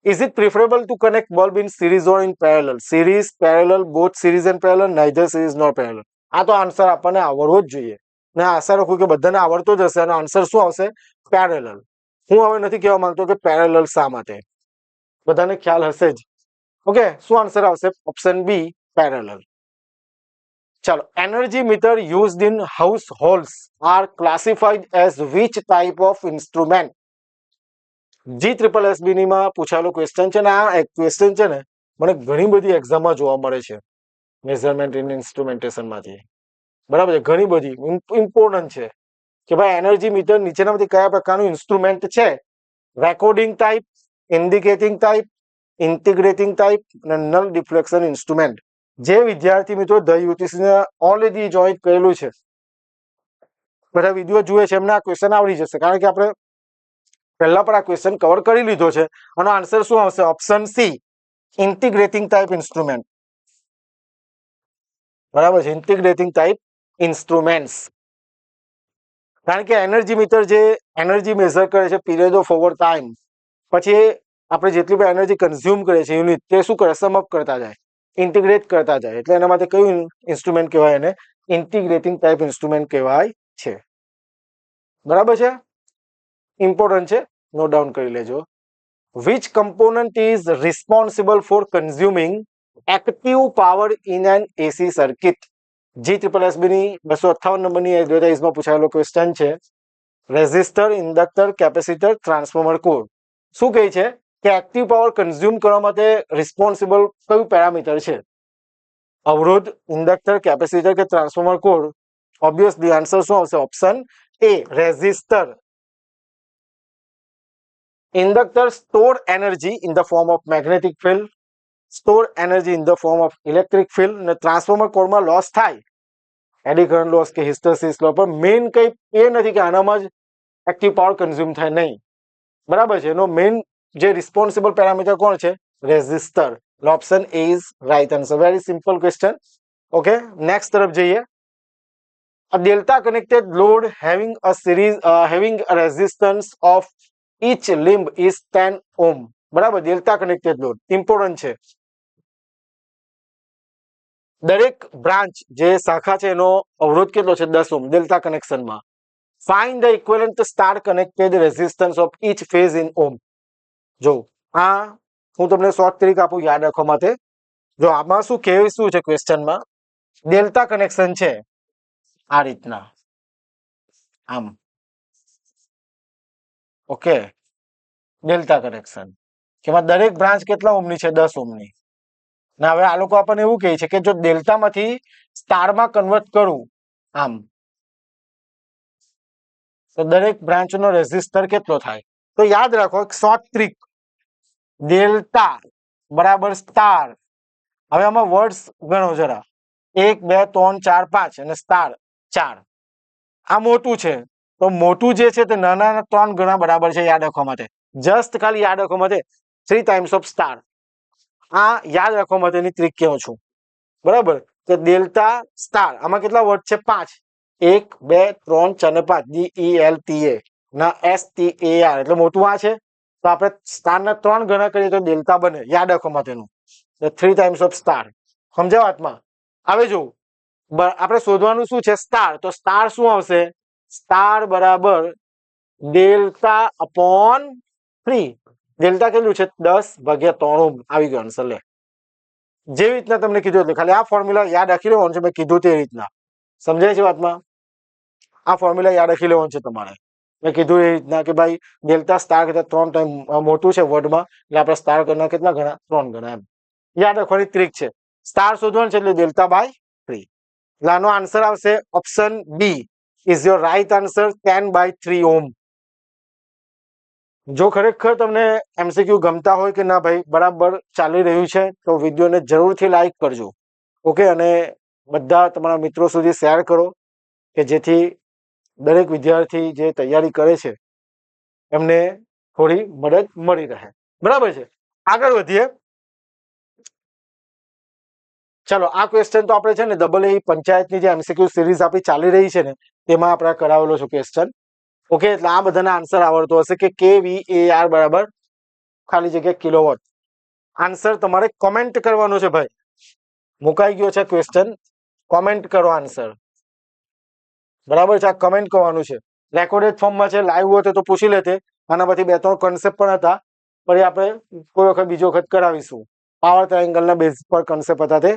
is it preferable to connect bulb in series or in parallel? Series, parallel, both series and parallel, neither series nor parallel. આ તો આન્સર આપણને આવડવો જ જોઈએ, ને આશા રાખું કે બધાને આવડતો જ હશે. અને આન્સર શું આવશે? પેરેલલ. હું હવે નથી કહેવા માંગતો કે પેરેલલ શા માટે, બધાને ખ્યાલ હશે જ. ઓકે, શું આન્સર આવશે? Option B, parallel. ચાલો, energy meter used in house holds are classified as which type of instrument? GSSB ની માં પૂછાયેલો ક્વેશ્ચન છે, ને આ ક્વેશ્ચન છે ને મને ઘણી બધી એક્ઝામમાં જોવા મળે છે, મેઝરમેન્ટ ઇન ઇન્સ્ટ્રુમેન્ટેશન માંથી. બરાબર છે, ઘણી બધી ઇમ્પોર્ટન્ટ છે કે ભાઈ એનર્જી મીટર નીચેનામાંથી કયા પ્રકારનું ઇન્સ્ટ્રુમેન્ટ છે? Recording type, indicating type, integrating type અને નલ ડિફ્લેક્શન ઇન્સ્ટ્રુમેન્ટ. જે વિદ્યાર્થી મિત્રો ધ યુટીસી ઓલરેડી જોઈન કરેલું છે, બધા વિડીયો જુએ છે, એમને આ ક્વેશ્ચન આવડી જશે, કારણ કે આપણે પહેલા પણ આ ક્વેશ્ચન કવર કરી લીધો છે. આનો આન્સર શું આવશે? Option C, integrating type instrument. બરાબર છે, ઇન્ટિગ્રેટિંગ ટાઈપ ઇન્સ્ટ્રુમેન્ટ્સ. કારણ કે એનર્જી મીટર જે એનર્જી મેઝર કરે છે પીરિયડ ઓફ ઓવર ટાઈમ, પછી આપણે જેટલી પણ એનર્જી કન્ઝ્યુમ કરીએ છીએ યુનિટ, તે શું કરે? સમઅપ કરતા જાય, ઇન્ટિગ્રેટ કરતા જાય, એટલે એના માટે કયું ઇન્સ્ટ્રુમેન્ટ કહેવાય? એને ઇન્ટિગ્રેટિંગ ટાઈપ ઇન્સ્ટ્રુમેન્ટ કહેવાય છે. બરાબર છે, ઇમ્પોર્ટન્ટ છે, નોટ ડાઉન કરી લેજો. Which component is responsible four consuming active power in an AC circuit? GSSB ની 258 નંબરની એડવર્ટાઇઝમાં પૂછાયેલો ક્વેશ્ચન છે. Resistor, inductor, capacitor, transformer code. શું કહે છે કે એક્ટિવ પાવર કન્ઝ્યુમ કરવા માટે રિસ્પોન્સિબલ કયું પેરામીટર છે? અવરોધ, ઇન્ડક્ટર, કેપેસિટર કે ટ્રાન્સફોર્મર કોડ? ઓબ્વિયસલી આન્સર શું આવશે? Option A, resistor. Inductor store energy in the form of magnetic field, store energy in the form of electric field, અને transformer કોડમાં લોસ થાય, એડી કરંટ લોસ કે hysteresis loss, પણ main કઈ એ નથી કે આનામાં જ એક્ટિવ પાવર કન્ઝ્યુમ થાય, નહીં. બરાબર છે, એનો મેઇન જે રિસ્પોન્સિબલ પેરામીટર કોણ છે? Resistor. Option A is right answer. Very simple question. Okay, next તરફ જઈએ. A delta connected load having a resistance of each limb is 10 ohm. બરાબર, ડેલ્ટા કનેક્ટેડ લોડ ઇમ્પોર્ટન્ટ છે. દરેક બ્રાન્ચ જે શાખા છે એનો અવરોધ કેટલો છે? 10 ઓહ્મ ડેલ્ટા કનેક્શનમાં. Find the equivalent star connected resistance of each phase in ohm. જો આ હું તમને શોર્ટ ટ્રીક આપું યાદ રાખવા માટે. જો આમાં શું કહેવું છે ક્વેશ્ચનમાં? ડેલ્ટા કનેક્શન છે આ રીતના, આમ. ઓકે, ડેલ્ટા કનેક્શન કે એમાં દરેક બ્રાન્ચ કેટલા ઓહ્મની છે? 10 ઓહ્મની. ને હવે આ લોકો આપણને એવું કહે છે કે જો ડેલ્ટામાંથી સ્ટારમાં કન્વર્ટ કરું, આમ, તો દરેક બ્રાન્ચનો રેઝિસ્ટર કેટલો થાય? તો યાદ રાખો એક શોર્ટ ટ્રીક, ડેલ્ટા બરાબર સ્ટાર. હવે આમાં વર્ડ્સ ગણો જરા, 1 2 3 4 5 અને સ્ટાર 4. આ મોટું છે, તો મોટું જે છે તે નાના 3 ગણા બરાબર છે, યાદ રાખવા માટે. જસ્ટ ખાલી યાદ રાખવા માટે 3 ટાઈમ્સ ઓફ સ્ટાર. આ યાદ રાખવા માટેની ટ્રીક કહું છું. બરાબર, તો ડેલ્ટા સ્ટાર, આમાં કેટલા વર્ડ છે? 5. 1 2 3 4 ને 5. DELTA ના STAR, એટલે મોટું આ છે, તો આપણે સ્ટારના 3 ગણા કરીએ તો ડેલ્ટા બને, યાદ રાખવા માટેનું. 3 ટાઈમ્સ ઓફ સ્ટાર. સમજાવ વાતમાં? હવે જો આપણે શોધવાનું શું છે? સ્ટાર. તો સ્ટાર શું આવશે? સ્ટાર બરાબર ડેલ્ટા અપોન 3. ડેલ્ટા કેટલું છે? 10/3 ઓહ્મ. આવી ગયો આન્સર. લે, જેવી રીતના તમને કીધું એટલે ખાલી આ ફોર્મ્યુલા યાદ રાખી લેવાનું છે. મેં કીધું તે રીતના સમજાય છે વાતમાં? આ ફોર્મ્યુલા યાદ રાખી લેવાનું છે તમારે. મેં કીધું એ રીતના કે ભાઈ ડેલ્ટા સ્ટાર કરતા 3 ટાઈમ મોટું છે વર્ડમાં, એટલે આપણે સ્ટાર કરતા કેટલા ગણા? 3 ગણા. એમ યાદ રાખવાની ટ્રીક છે. સ્ટાર શોધવાનું છે એટલે ડેલ્ટા બાય 3. એટલે આનો આન્સર આવશે option B is your right answer, 10/3 ohm. જો ખરેખર તમને એમસીક્યુ ગમતા હોય કે ના ભાઈ બરાબર ચાલી રહ્યું છે તો વિડીયોને જરૂરથી લાઈક કરજો. ઓકે, અને બધા તમારા મિત્રો સુધી શેર કરો કે જેથી દરેક વિદ્યાર્થી જે તૈયારી કરે છે એમને થોડી મદદ મળી રહે. બરાબર છે, આગળ વધીએ. ચાલો, આ ક્વેશ્ચન તો આપણે છે ને ડબલ એ પંચાયતની જે એમસીક્યુ સિરીઝ આપણી ચાલી રહી છે ને તેમાં આપણે કરાવેલો છે ક્વેશ્ચન. ઓકે, એટલે આ બધાના આન્સર આવડતો હશે કે kVAR બરાબર ખાલી જગ્યા કિલોવોટ. આન્સર તમારે કોમેન્ટ કરવાનો છે ભાઈ. મુકાઈ ગયો છે ક્વેશ્ચન, કોમેન્ટ કરો આન્સર. બરાબર છે, આ કમેન્ટ કરવાનું છે. રેકોર્ડેડ ફોર્મમાં છે, લાઈવ હોત તો પૂછી લેતે. આના પછી 2-3 કોન્સેપ્ટ પણ હતા, પણ એ આપણે કોઈ વખત બીજો વખત કરાવીશું. પાવર ટ્રાયેંગલના બેઝ પર કોન્સેપ્ટ હતા તે.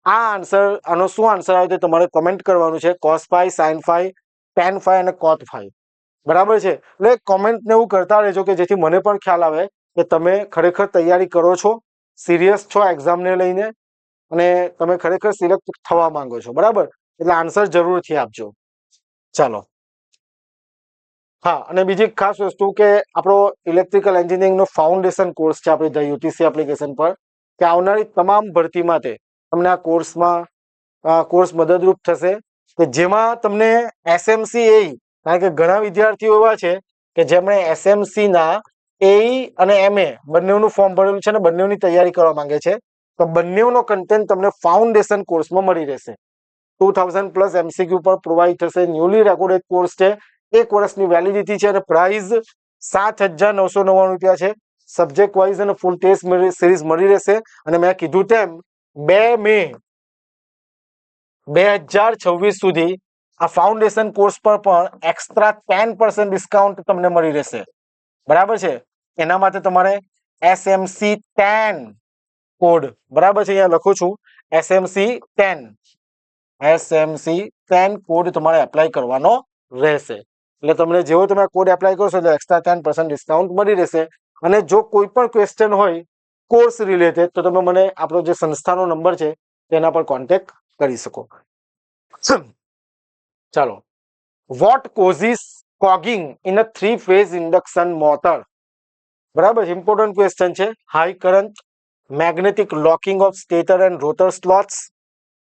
આ આન્સર, આનો શું આન્સર આવે તે તમારે કમેન્ટ કરવાનું છે. cos phi, sin phi, tan phi અને cot phi. બરાબર છે, એટલે કોમેન્ટને એવું કરતા રહેજો કે જેથી મને પણ ખ્યાલ આવે કે તમે ખરેખર તૈયારી કરો છો, સિરિયસ છો એક્ઝામને લઈને, અને તમે ખરેખર સિલેક્ટ થવા માંગો છો. બરાબર, એટલે આન્સર જરૂરથી આપજો. ચાલો, હા, અને બીજી ખાસ વસ્તુ કે આપણો ઇલેક્ટ્રિકલ એન્જિનિયરિંગનો ફાઉન્ડેશન કોર્સ છે આપણી ધ યુટીસી એપ્લિકેશન પર, કે આવનારી તમામ ભરતી માટે તમને આ કોર્સ મદદરૂપ થશે, કે જેમાં તમને એસએમસી એઈ, કારણ કે ઘણા વિદ્યાર્થીઓ એવા છે કે જેમણે એસએમસી ના એઈ અને એમએ બંનેનું ફોર્મ ભરેલું છે અને બંનેની તૈયારી કરવા માંગે છે, તો બંનેનો કન્ટેન્ટ તમને ફાઉન્ડેશન કોર્સમાં મળી રહેશે. 2000+ એમસીક્યુ પર પ્રોવાઈડ થશે. ન્યુલી રેકોર્ડેડ કોર્સ છે, 1 વર્ષની વેલિડિટી છે અને પ્રાઇસ 7,999 છે. સબ્જેક્ટ વાઇઝ અને ફૂલ ટેસ્ટ સિરીઝ મળી રહેશે. અને મેં કીધું તેમ 2 મે 2026 સુધી આ ફાઉન્ડેશન કોર્સ પર પણ એક્સ્ટ્રા 10% ડિસ્કાઉન્ટ તમને મળી રહેશે. બરાબર છે, એના માટે તમારે SMC10 કોડ, બરાબર છે, અહીંયા લખું છું SMC10 કોડ તમારે એપ્લાય કરવાનો રહેશે. એટલે તમને જેવો તમે કોડ એપ્લાય કરશો એટલે એક્સ્ટ્રા 10% ડિસ્કાઉન્ટ મળી રહેશે. અને જો કોઈ પણ ક્વેશ્ચન હોય કોર્સ રિલેટેડ તો તમે મને આપણો જે સંસ્થાનો નંબર છે તેના પર કોન્ટેક્ટ કરી શકો. ચાલો, what causes cogging in a 3-phase induction motor? બરાબર, ઇમ્પોર્ટન્ટ ક્વેશ્ચન છે. High current, magnetic locking of stator and rotor slots,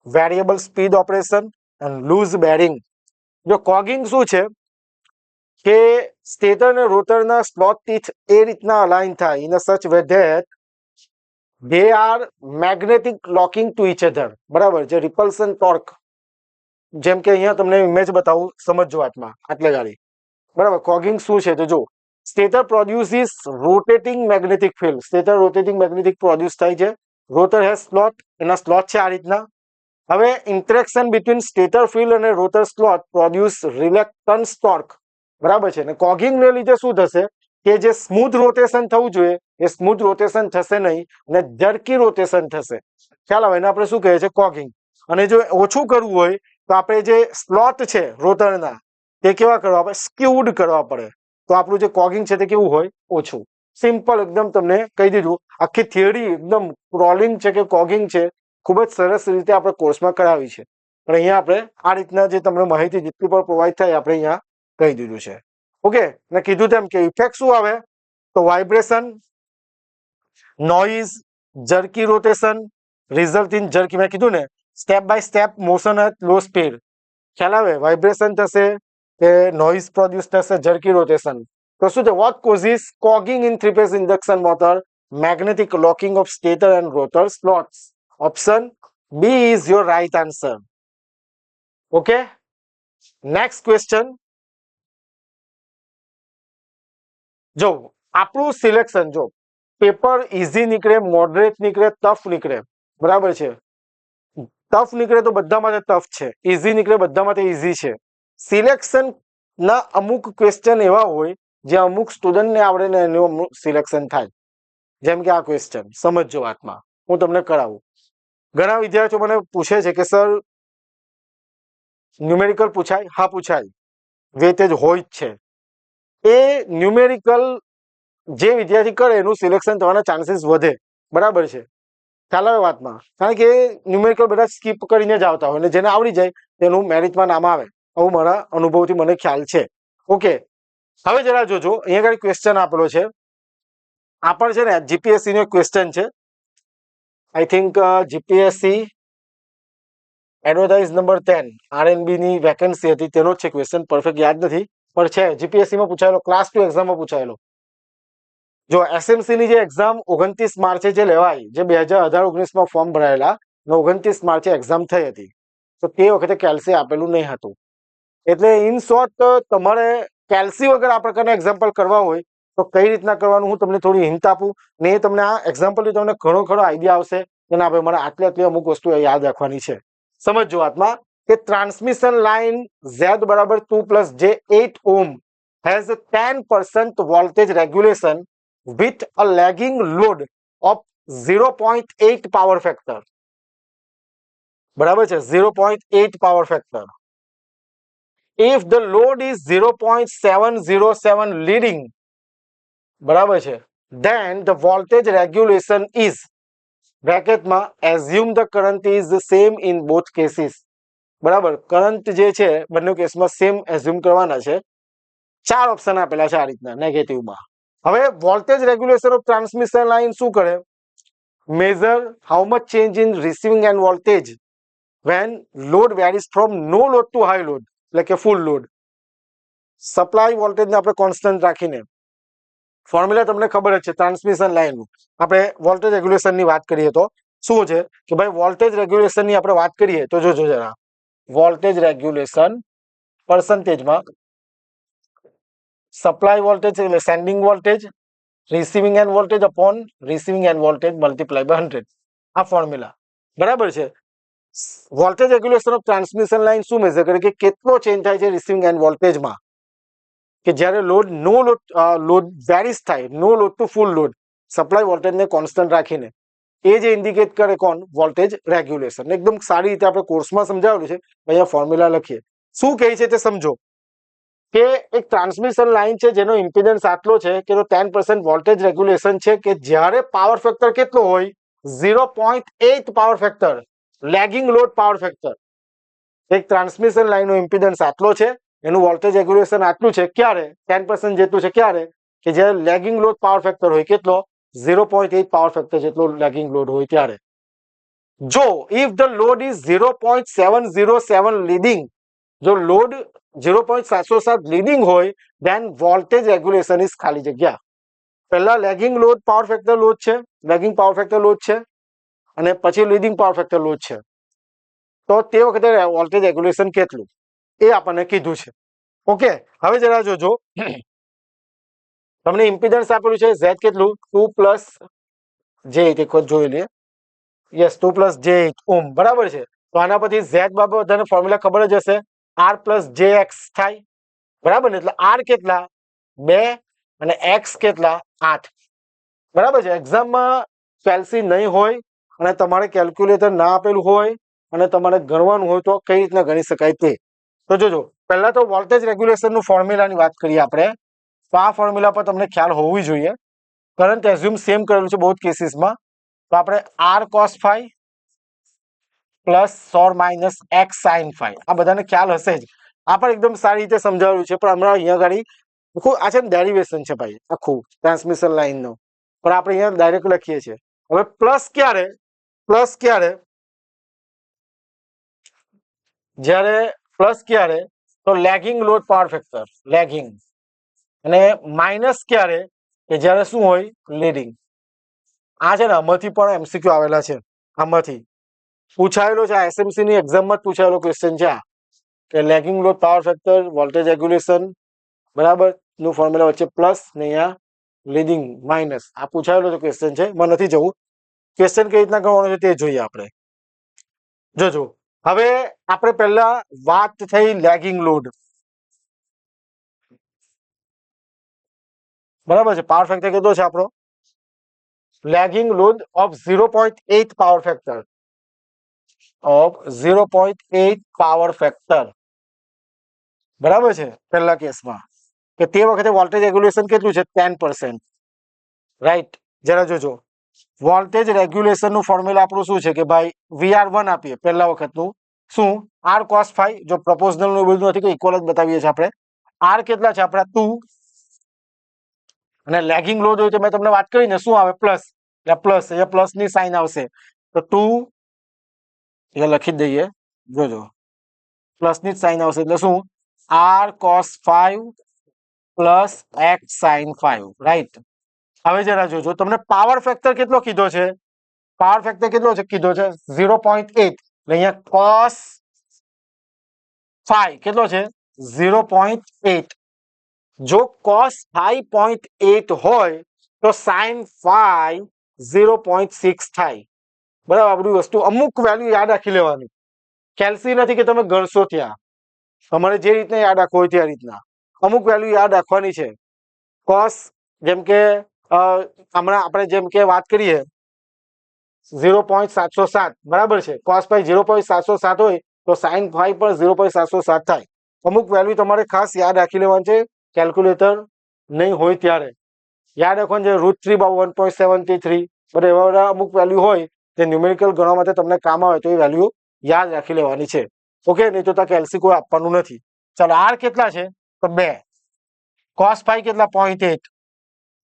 variable speed operation and loose bearing. જો કોગિંગ શું છે કે સ્ટેટર અને રોટરના સ્લોટ ટીથ એ રીતના અલાઇન થાય in a such way that they are magnetic locking to each other. બરાબર, જે રિપલ્શન torque, જેમ કે અહીંયા તમને ઇમેજ બતાવું, સમજજો વાતમાં આટલે ગાડી. બરાબર, કોગિંગ શું છે તો જો, stator produces rotating magnetic field. Stator rotating magnetic produce થાય છે. રોટર હેઝ સ્લોટ, એના સ્લોટ છે આ રીતના. હવે ઇન્ટરેક્શન બિટવીન સ્ટેટર ફિલ્ડ અને રોટર સ્લોટ પ્રોડ્યુસ રિલેક્ટન્સ ટોર્ક. બરાબર છે, ને કોગિંગને લીધે શું થશે કે જે સ્મૂથ રોટેશન થવું જોઈએ એ સ્મૂથ રોટેશન થશે નહીં અને જર્કી રોટેશન થશે. ખ્યાલ આવે, એને આપણે શું કહે છે? કોગિંગ. અને જો ઓછું કરવું હોય તો આપણે જે સ્લોટ છે રોટરના તે કેવા કરવા પડે? સ્ક્યુડ કરવા પડે. તો આપણું જે કોગિંગ છે તે કેવું હોય? ઓછું. સિમ્પલ એકદમ તમને કહી દીધું. આખી થિયરી એકદમ રોલિંગ છે કે કોગિંગ છે, ખૂબ જ સરસ રીતે આપણે કોર્સમાં કરાવી છે. પણ અહીંયા આપણે આ રીતના જે તમને માહિતી જેટલી પણ પ્રોવાઈડ થાય આપણે અહીંયા કહી દીધું છે. ઓકે, મેં કીધું તેમ કે ઇફેક્ટ શું આવે તો vibration, noise, jerky rotation, result in jerky. મેં કીધું ને step by step motion at low speed. ખ્યાલ આવે, વાઇબ્રેશન થશે કે નોઇઝ પ્રોડ્યુસ થશે, જર્કી રોટેશન. તો શું છે? What causes cogging in 3-phase induction motor? Magnetic locking of stator and rotor slots. Option B is your right answer. Okay, next question. જો આપણું સિલેક્શન, જો પેપર ઇઝી નીકળે, મોડરેટ નીકળે, ટફ નીકળે. બરાબર છે, ટફ નીકળે તો બધા માટે ટફ છે, ઇઝી નીકળે બધા માટે ઇઝી છે. સિલેક્શન ના અમુક ક્વેશ્ચન એવા હોય જે અમુક સ્ટુડન્ટને આવડે ને એનું અમુક સિલેક્શન થાય. જેમ કે આ ક્વેશ્ચન સમજજો વાતમાં, હું તમને કરાવું. ઘણા વિદ્યાર્થીઓ મને પૂછે છે કે સર ન્યુમેરિકલ પૂછાય? હા પૂછાય, વેટેજ હોય જ છે. એ ન્યુમેરિકલ જે વિદ્યાર્થી કરે એનું સિલેક્શન થવાના ચાન્સીસ વધે, બરાબર છે, ખ્યાલ આવે વાતમાં. કારણ કે ન્યુમેરિકલ બધા સ્કીપ કરીને જ આવતા હોય અને જેને આવડી જાય તેનું મેરિટમાં નામ આવે, આવું મારા અનુભવથી મને ખ્યાલ છે. ઓકે, હવે જરા જોજો, અહીંયા આગળ ક્વેશ્ચન આપેલો છે. આ પણ છે ને જીપીએસસી નો ક્વેશ્ચન છે. I think GPSC advertise number 10 RNB ની વેકેન્સી હતી તેનો જ છે ક્વેશ્ચન, પરફેક્ટ યાદ નથી પણ છે, જીપીએસસી માં પૂછાયેલો, ક્લાસ 2 એક્ઝામમાં પૂછાયેલો. જો એસએમસી ની જે એક્ઝામ 29 માર્ચે જે લેવાય, જે 2018-19 માં ફોર્મ ભરાયેલા ને 29 માર્ચે એક્ઝામ થઈ હતી, તો તે વખતે કેલ્સી આપેલું નહીં હતું. એટલે ઇન શોર્ટ તમારે કેલ્સી વગર આ પ્રકારના એક્ઝામ્પલ કરવા હોય તો કઈ રીતના કરવાનું હું તમને થોડી હિન્ટ આપું ને એ તમને આ એક્ઝામ્પલથી તમને ઘણો ખરો આઈડિયા આવશે કે ના ભાઈ મારે આટલી અમુક વસ્તુ યાદ રાખવાની છે. સમજો વાતમાં કે ટ્રાન્સમિશન લાઇન Z બરાબર 2 + J8 ohm has a 10% voltage regulation with a lagging load of 0.8 power factor. બરાબર છે, 0.8 power factor. If the load is 0.707 leading, બરાબર છે, then the voltage regulation is બ્રેકેટમાં assume the current is the same in both cases. બરાબર, current જે છે બંને કેસમાં same assume કરવાના છે. 4 ઓપ્શન આપેલા છે આ રીતના નેગેટિવમાં. હવે voltage regulation of transmission line શું કરે? Measure how much change in receiving end voltage when load varies from no load to high load, એટલે કે ફૂલ લોડ. સપ્લાય વોલ્ટેજને આપણે કોન્સ્ટન્ટ રાખીને, ફોર્મ્યુલા તમને ખબર જ છે ટ્રાન્સમિશન લાઇનનું. આપણે વોલ્ટેજ રેગ્યુલેશનની વાત કરીએ તો શું છે કે ભાઈ વોલ્ટેજ રેગ્યુલેશનની આપણે વાત કરીએ તો જોજો જરા, વોલ્ટેજ રેગ્યુલેશન પર્સન્ટેજમાં સપ્લાય વોલ્ટેજ એટલે sending voltage, receiving end voltage upon receiving end voltage multiply by 100. આ ફોર્મ્યુલા બરાબર છે. Voltage regulation of transmission line શું મેઝર કરે કે કેટલો ચેન્જ થાય છે રિસીવિંગ એન્ડ વોલ્ટેજમાં, કે જ્યારે લોડ નો લોડ વેરીઝ થાય, નો load two full load, supply વોલ્ટેજને કોન્સ્ટન્ટ રાખીને, એ જે ઇન્ડિકેટ કરે કોણ? Voltage regulation. એકદમ સારી રીતે આપણે કોર્સમાં સમજાવેલું છે, અહીંયા ફોર્મ્યુલા લખીએ. શું કહે છે તે સમજો કે એક ટ્રાન્સમિશન લાઇન છે જેનો ઇમ્પિડન્સ આટલો છે કે 10% વોલ્ટેજ રેગ્યુલેશન છે કે જ્યારે પાવર ફેક્ટર કેટલો હોય? 0.8 power factor, lagging load power factor. એક ટ્રાન્સમિશન લાઇનનો ઇમ્પિડન્સ આટલો છે, એનું વોલ્ટેજ રેગ્યુલેશન આટલું છે, ક્યારે? 10% જેટલું છે, ક્યારે? કે જ્યારે લેગિંગ લોડ પાવર ફેક્ટર હોય કેટલો? 0.8 પાવર ફેક્ટર જેટલો લેગિંગ લોડ હોય ત્યારે. જો if the load is 0.707 leading, જો લોડ 0.707 લીડિંગ હોય, ધેન વોલ્ટેજ રેગ્યુલેશન ઇઝ ખાલી જગ્યા. પહેલા lagging load power factor load છે, લેગિંગ પાવર ફેક્ટર લોડ છે, અને પછી લીડિંગ પાવર ફેક્ટર લોડ છે. તો તે વખતે વોલ્ટેજ રેગ્યુલેશન કેટલું એ આપણને કીધું છે. ઓકે, હવે જરા જોજો, તમને ઇમ્પિડન્સ આપેલું છે Z કેટલું? 2 + J8. એક વખત જોઈ લઈએ. યસ, 2 + J8 ઓહ્મ, બરાબર છે. તો આના પરથી Z બાબત બધાને ફોર્મ્યુલા ખબર જ હશે, R + JX થાય, બરાબર ને? એટલે R કેટલા? 2 અને X કેટલા? 8. બરાબર છે. એક્ઝામમાં કેલ્સી નહીં હોય અને તમારે કેલ્ક્યુલેટર ના આપેલું હોય અને તમારે ગણવાનું હોય તો કઈ રીતના ગણી શકાય તે. તો જોજો, પહેલા તો વોલ્ટેજ રેગ્યુલેશનનું ફોર્મ્યુલાની વાત કરીએ આપણે. તો આ ફોર્મ્યુલા પર તમને ખ્યાલ હોવી જોઈએ. કરંટ એઝ્યુમ સેમ કરેલું છે બહુ જ કેસીસમાં. તો આપણે R cos ∅ ± X sin ∅, આ બધાને ખ્યાલ હશે જ. આ પણ એકદમ સારી રીતે સમજાવેલું છે, પણ હમણાં અહીંયા આગળ આ છે ને ડેરિવેશન છે ભાઈ આખું ટ્રાન્સમિશન લાઇનનું, પણ આપણે અહીંયા ડાયરેક્ટ લખીએ છીએ. હવે પ્લસ ક્યારે? પ્લસ ક્યારે? જ્યારે પ્લસ ક્યારે? તો lagging load power factor, lagging. અને માઇનસ ક્યારે? કે જ્યારે શું હોય? લીડિંગ. આ છે ને આમાંથી પણ એમસીક્યુ આવેલા છે, આમાંથી પૂછાયેલો છે. આ એસએમસી ની એક્ઝામમાં જ પૂછાયેલો ક્વેશ્ચન છે આ, કે lagging load power factor, voltage regulation, બરાબર, નું ફોર્મ્યુલા વચ્ચે પ્લસ ને અહીંયા લીડિંગ માઇનસ. આ પૂછાયેલો છે ક્વેશ્ચન છે, એમાં નથી જવું. ક્વેશ્ચન કઈ રીતના કરવાનો છે તે જોઈએ આપણે. જોજો, હવે આપણે પહેલા વાત થઈ લેગિંગ લોડ. બરાબર છે. પાવર ફેક્ટર કેટલો છે આપણો? Lagging load of 0.8 power factor of 0.8 power factor. બરાબર છે. પહેલા કેસમાં કે તે વખતે વોલ્ટેજ રેગ્યુલેશન કેટલું છે? 10%. રાઈટ. જરા જોજો, વોલ્ટેજ રેગ્યુલેશન નું ફોર્મ્યુલા આપણું શું છે કે ભાઈ VR1 આપીએ પહેલા વખતનું શું R cos phi. જો પ્રપોઝનલ નું બધું નથી કે ઇક્વલ જ બતાવીએ છીએ આપણે. R કેટલા છે આપણા? 2. અને લેગિંગ લોડ હોય તો મેં તમને વાત કરી ને શું આવે? પ્લસ. એટલે પ્લસ, એ પ્લસ ની સાઇન આવશે તો 2 એ લખી દઈએ. જોજો, પ્લસ ની જ સાઇન આવશે એટલે શું? R cos 5 plus X sin 5. Right. હવે જરા જોજો, તમને પાવર ફેક્ટર કેટલો કીધો છે? પાવર ફેક્ટર કેટલો છે કીધો છે? 0.8. એટલે અહીંયા cos 5 કેટલો છે? 0.8. જો cos 5.8 હોય તો sin 5 0.6 થાય. બરાબર. આ બધી વસ્તુ અમુક વેલ્યુ યાદ રાખી લેવાની. કેલ્સી નથી કે તમે ગણશો ત્યાં, તમારે જે રીતના યાદ રાખવું હોય તે રીતના અમુક વેલ્યુ યાદ રાખવાની છે. cos જેમ કે હમણાં આપણે જેમ કે વાત કરીએ 0.707. બરાબર છે. cos phi 0.707 હોય તો sin phi પણ 0.707 થાય. અમુક વેલ્યુ તમારે ખાસ યાદ રાખી લેવાની છે. કેલ્ક્યુલેટર નહીં હોય ત્યારે યાદ રાખવાનું છે. √3/1.73. બધા એવા બધા અમુક વેલ્યુ હોય જે ન્યુમેરિકલ ગણવા માટે તમને કામ આવે તો એ વેલ્યુ યાદ રાખી લેવાની છે. ઓકે, નહીં તો ત્યાં કેલ્સી કોઈ આપવાનું નથી. ચાલો, R કેટલા છે? તો 2. cos phi કેટલા? 0.8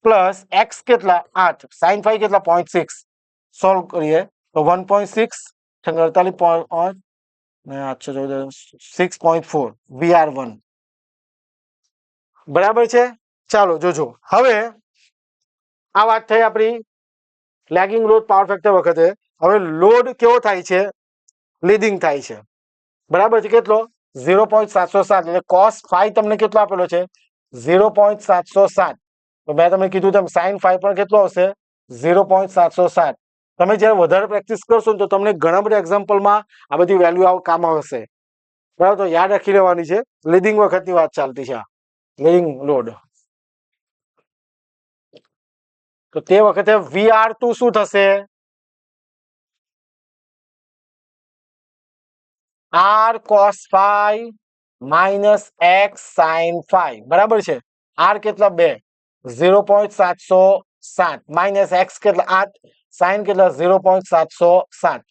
પ્લસ x કેટલા? 8. sin phi કેટલા? 0.6. સોલ્વ કરીએ તો 1.6 48 6.4 VR1. બરાબર છે. ચાલો જોજો, હવે આ વાત થઈ આપણી લેગિંગ લોડ પાવર ફેક્ટર વખતે. હવે લોડ કેવો થાય છે? લીડિંગ થાય છે. બરાબર છે. કેટલો? 0.707. એટલે cos 5 તમને કેટલો આપેલો છે? 0.707. તો મેં તમને કીધું તેમ sin 5 પણ કેટલો આવશે? 0.707. તમે જ્યારે વધારે પ્રેક્ટિસ કરશો તો તમને ઘણા બધા એક્ઝામ્પલમાં આ બધી વેલ્યુ કામ આવશે. બરાબર, તો યાદ રાખી લેવાની છે. લીડિંગ વખતની વાત ચાલતી છે. Leading load. તો તે વખતે VR2 શું થશે? R cos 5 minus X sin 5. બરાબર છે. R કેટલા? 2. 0.707 માઇનસ X કેટલા? 8. sin કેટલા? 0.707.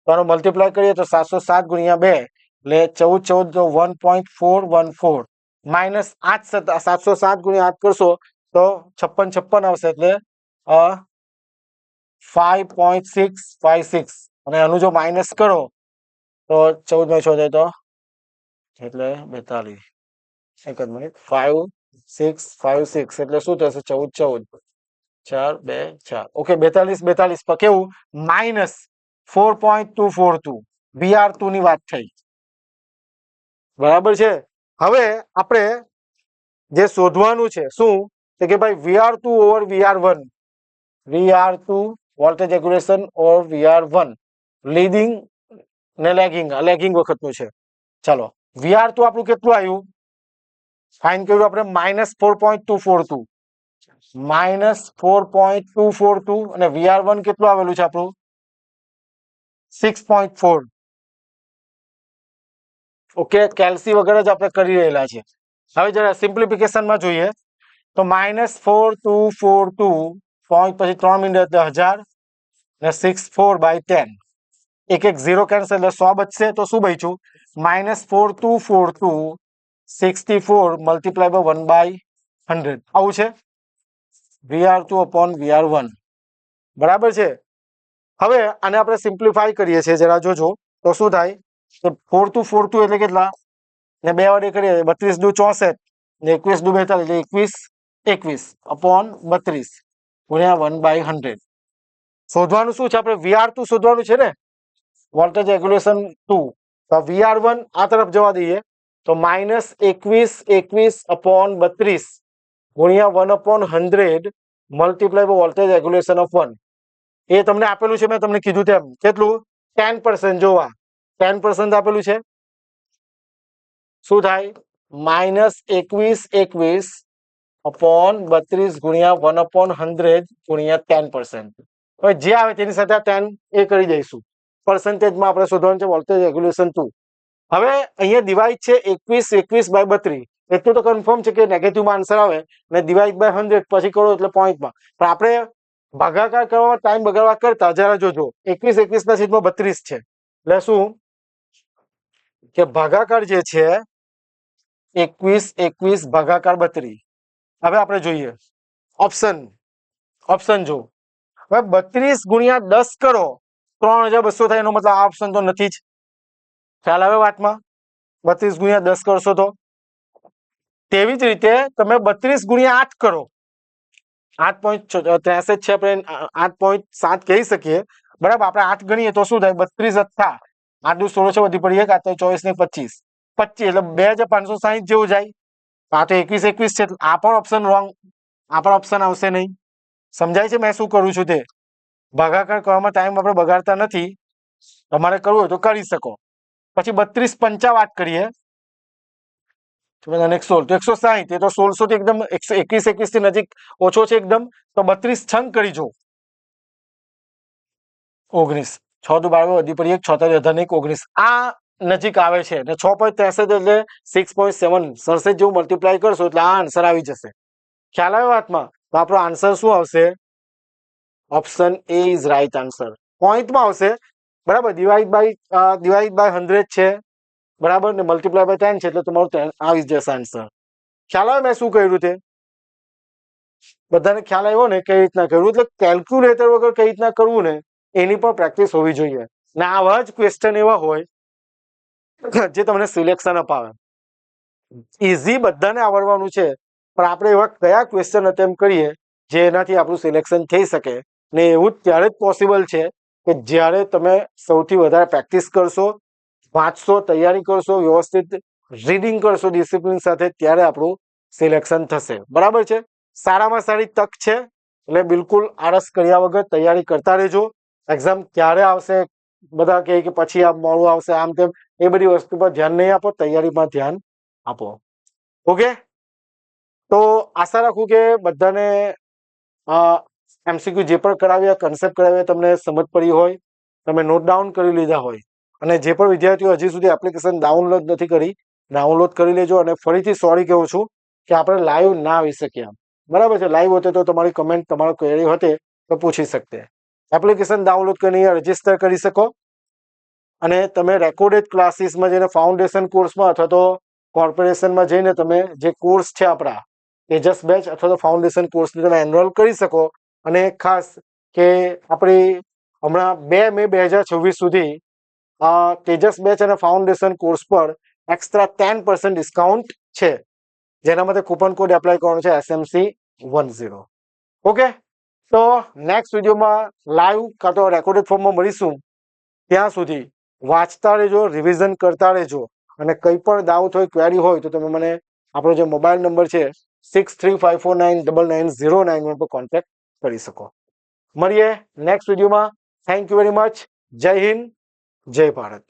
તો આનો મલ્ટીપ્લાય કરીએ તો 707 ગુણ્યા 2 એટલે 14 તો 1.414 માઇનસ 8 707 ગુણ્યા 8 કરશો તો 56 આવશે એટલે 5.656. અને આનું જો માઇનસ કરો તો 14 માં 6 થાય તો એટલે 42. એક જ મિનિટ. 5656 એટલે શું થશે? 14 4 2 4. ઓકે, 42 પર કેવું? માઇનસ 4.242. VR2 ની વાત થઈ. બરાબર છે. હવે આપણે જે શોધવાનું છે શું કે ભાઈ VR2 over VR1. VR2 voltage regulation or VR1 leading ને લેગિંગ વખતનું છે. ચાલો, VR2 આપણું કેટલું આવ્યું? ફાઇન કર્યું આપણે -4.242. -4.242. અને VR1 કેટલું આવેલું છે આપણું? 6.4. ઓકે, કેલ્સી વગર જ આપણે કરી રહેલા છે. હવે જરા સિમ્પ્લિફિકેશનમાં જોઈએ તો -4242 પોઈન્ટ પછી 3 મિનિટ એટલે 1000 ને 64/10. એક 0 કેન્સલ એટલે 100 બચશે. તો શું બચ્યું? -4242 64 મલ્ટીપ્લાય બાય 1/100. આવું છે VR2 upon VR1. બરાબર છે. હવે આને આપણે સિમ્પ્લિફાય કરીએ છીએ. જરા જોજો તો શું થાય? તો 4242 એટલે કેટલા? ને 2 વડે કરીએ 32 દુ 64 ને 21 દુ 42 એટલે 21 upon 32 ગુણ્યા 1/100. શોધવાનું શું છે આપણે? VR2 શોધવાનું છે ને, વોલ્ટેજ રેગ્યુલેશન 2. તો VR1 આ તરફ જવા દઈએ તો -21 upon 32 ગુણ્યા 1/100 multiply by voltage regulation of 1. એ તમને આપેલું છે. મેં તમને કીધું તેમ કેટલું? 10%. જોવા 10% આપેલું છે. શું થાય? -21 अपॉन 32 गुणिया 1/100 गुणिया 10%. હવે જે આવે તેની સાથે આ 10 એ કરી દઈશું. પર્સન્ટેજમાં આપણે શોધવાનું છે વોલ્ટેજ રેગ્યુલેશન 2. હવે અહીંયા ડિવાઇડ છે 21/32. એટલું તો કન્ફર્મ છે કે નેગેટિવમાં આન્સર આવે ને ડિવાઇડ બાય 100 પછી કરો એટલે પોઈન્ટમાં. પણ આપણે ભાગાકાર કરવામાં ટાઈમ બગાડવા કરતા જરા જોજો 21/32 છે એટલે શું કે ભાગાકાર જે છે 21 ભાગાકાર 32. હવે આપણે જોઈએ ઓપ્શન જો હવે 32 ગુણ્યા 10 કરો 3200 થાય એનો મતલબ આ ઓપ્શન તો નથી જ. ખ્યાલ આવે વાતમાં? 32 ગુણ્યા 10 કરશો તો તેવી જ રીતે તમે 32 ગુણ્યા 8 કરો 8.63 છે આપણે 8.7 કહી શકીએ બરાબર. આપણે 8 ગણીએ તો શું થાય 32 હતા 8 દુ 16 છે વધી પડી 1 આ 24 ને 25 એટલે 2560 જેવું જાય. આ તો 21 છે આ પણ ઓપ્શન રોંગ. આ પણ ઓપ્શન આવશે નહીં. સમજાય છે મેં શું કરું છું તે? ભાગાકાર કરવામાં ટાઈમ આપણે બગાડતા નથી. તમારે કરવું હોય તો કરી શકો. પછી 32 પંચા વાત કરીએ 116 તો 160 એ તો 1600 થી એકદમ 21 થી નજીક ઓછો છે એકદમ. તો 32 છંગ કરી જો 19 6 દુ 12 વધી પડી 1 76 19 આ નજીક આવે છે ને 6.63 એટલે 6.7 સરસેજ જેવું મલ્ટીપ્લાય કરશો એટલે આ આન્સર આવી જશે. ખ્યાલ આવે વાતમાં? તો આપણો આન્સર શું આવશે? Option A is right answer. પોઈન્ટમાં આવશે બરાબર. ડિવાઈડ બાય 100 છે બરાબર ને મલ્ટીપ્લાય બાય 10 છે એટલે તમારું આવી જશે આન્સર. ખ્યાલ આવે મેં શું કર્યું તે? બધાને ખ્યાલ આવ્યો ને કઈ રીતના કરવું? એટલે કેલ્ક્યુલેટર વગર કઈ રીતના કરવું ને એની પણ પ્રેક્ટિસ હોવી જોઈએ. ને આવા જ ક્વેશ્ચન એવા હોય જે તમને સિલેક્શન અપાવે. ઇઝી બધાને આવડવાનું છે પણ આપણે એવા કયા ક્વેશ્ચન અટેમ્પ્ટ કરીએ જેનાથી આપણું સિલેક્શન થઈ શકે. ને એવું ત્યારે જ પોસિબલ છે કે જ્યારે તમે સૌથી વધારે પ્રેક્ટિસ કરશો, વાંચશો, તૈયારી કરશો, વ્યવસ્થિત રીડિંગ કરશો ડિસિપ્લિન સાથે, ત્યારે આપણું સિલેક્શન થશે. બરાબર છે? સારામાં સારી તક છે એટલે બિલકુલ આળસ કર્યા વગર તૈયારી કરતા રહેજો. એક્ઝામ ક્યારે આવશે બધા કહે કે પછી આ મોડું આવશે આમ તેમ, એ બધી વસ્તુ પર ધ્યાન નહીં આપો, તૈયારીમાં ધ્યાન આપો. ઓકે, તો આશા રાખું કે બધાને MCQ જે પણ કરાવ્યા, કન્સેપ્ટ કરાવ્યા તમને સમજ પડી હોય, તમે નોટ ડાઉન કરી લીધા હોય. અને જે પણ વિદ્યાર્થીઓ હજી સુધી એપ્લિકેશન ડાઉનલોડ નથી કરી, ડાઉનલોડ કરી લેજો. અને ફરીથી સોરી કહું છું કે આપણે લાઈવ ના આવી શક્યા. બરાબર છે? લાઈવ હોતે તો તમારી કમેન્ટ, તમારો ક્વેરી હોતે તો પૂછી શકતે. એપ્લિકેશન ડાઉનલોડ કરીને રજીસ્ટર કરી શકો અને તમે રેકોર્ડેડ ક્લાસીસમાં જઈને ફાઉન્ડેશન કોર્સમાં અથવા તો કોર્પોરેશનમાં જઈને તમે જે કોર્સ છે આપણા તેજસ બેચ અથવા તો ફાઉન્ડેશન કોર્સને તમે એનરોલ કરી શકો. અને ખાસ કે આપણી હમણાં 2 મે 2026 સુધી તેજસ બેચ અને ફાઉન્ડેશન કોર્સ પર એક્સ્ટ્રા 10% ડિસ્કાઉન્ટ છે, જેના માટે કૂપન કોડ એપ્લાય કરવાનો છે SMC10. ઓકે, તો નેક્સ્ટ વિડીયોમાં લાઈવ કાં તો રેકોર્ડેડ ફોર્મમાં મળીશું. ત્યાં સુધી વાંચતા રહેજો, રિવિઝન કરતા રહેજો. અને કંઈ પણ ડાઉટ હોય, ક્વેરી હોય તો તમે મને આપણો જે મોબાઈલ નંબર છે 6354999091 પર કોન્ટેક્ટ કરી શકો. મળીએ નેક્સ્ટ વિડીયોમાં. Thank you very much. જય હિન્દ, જય ભારત.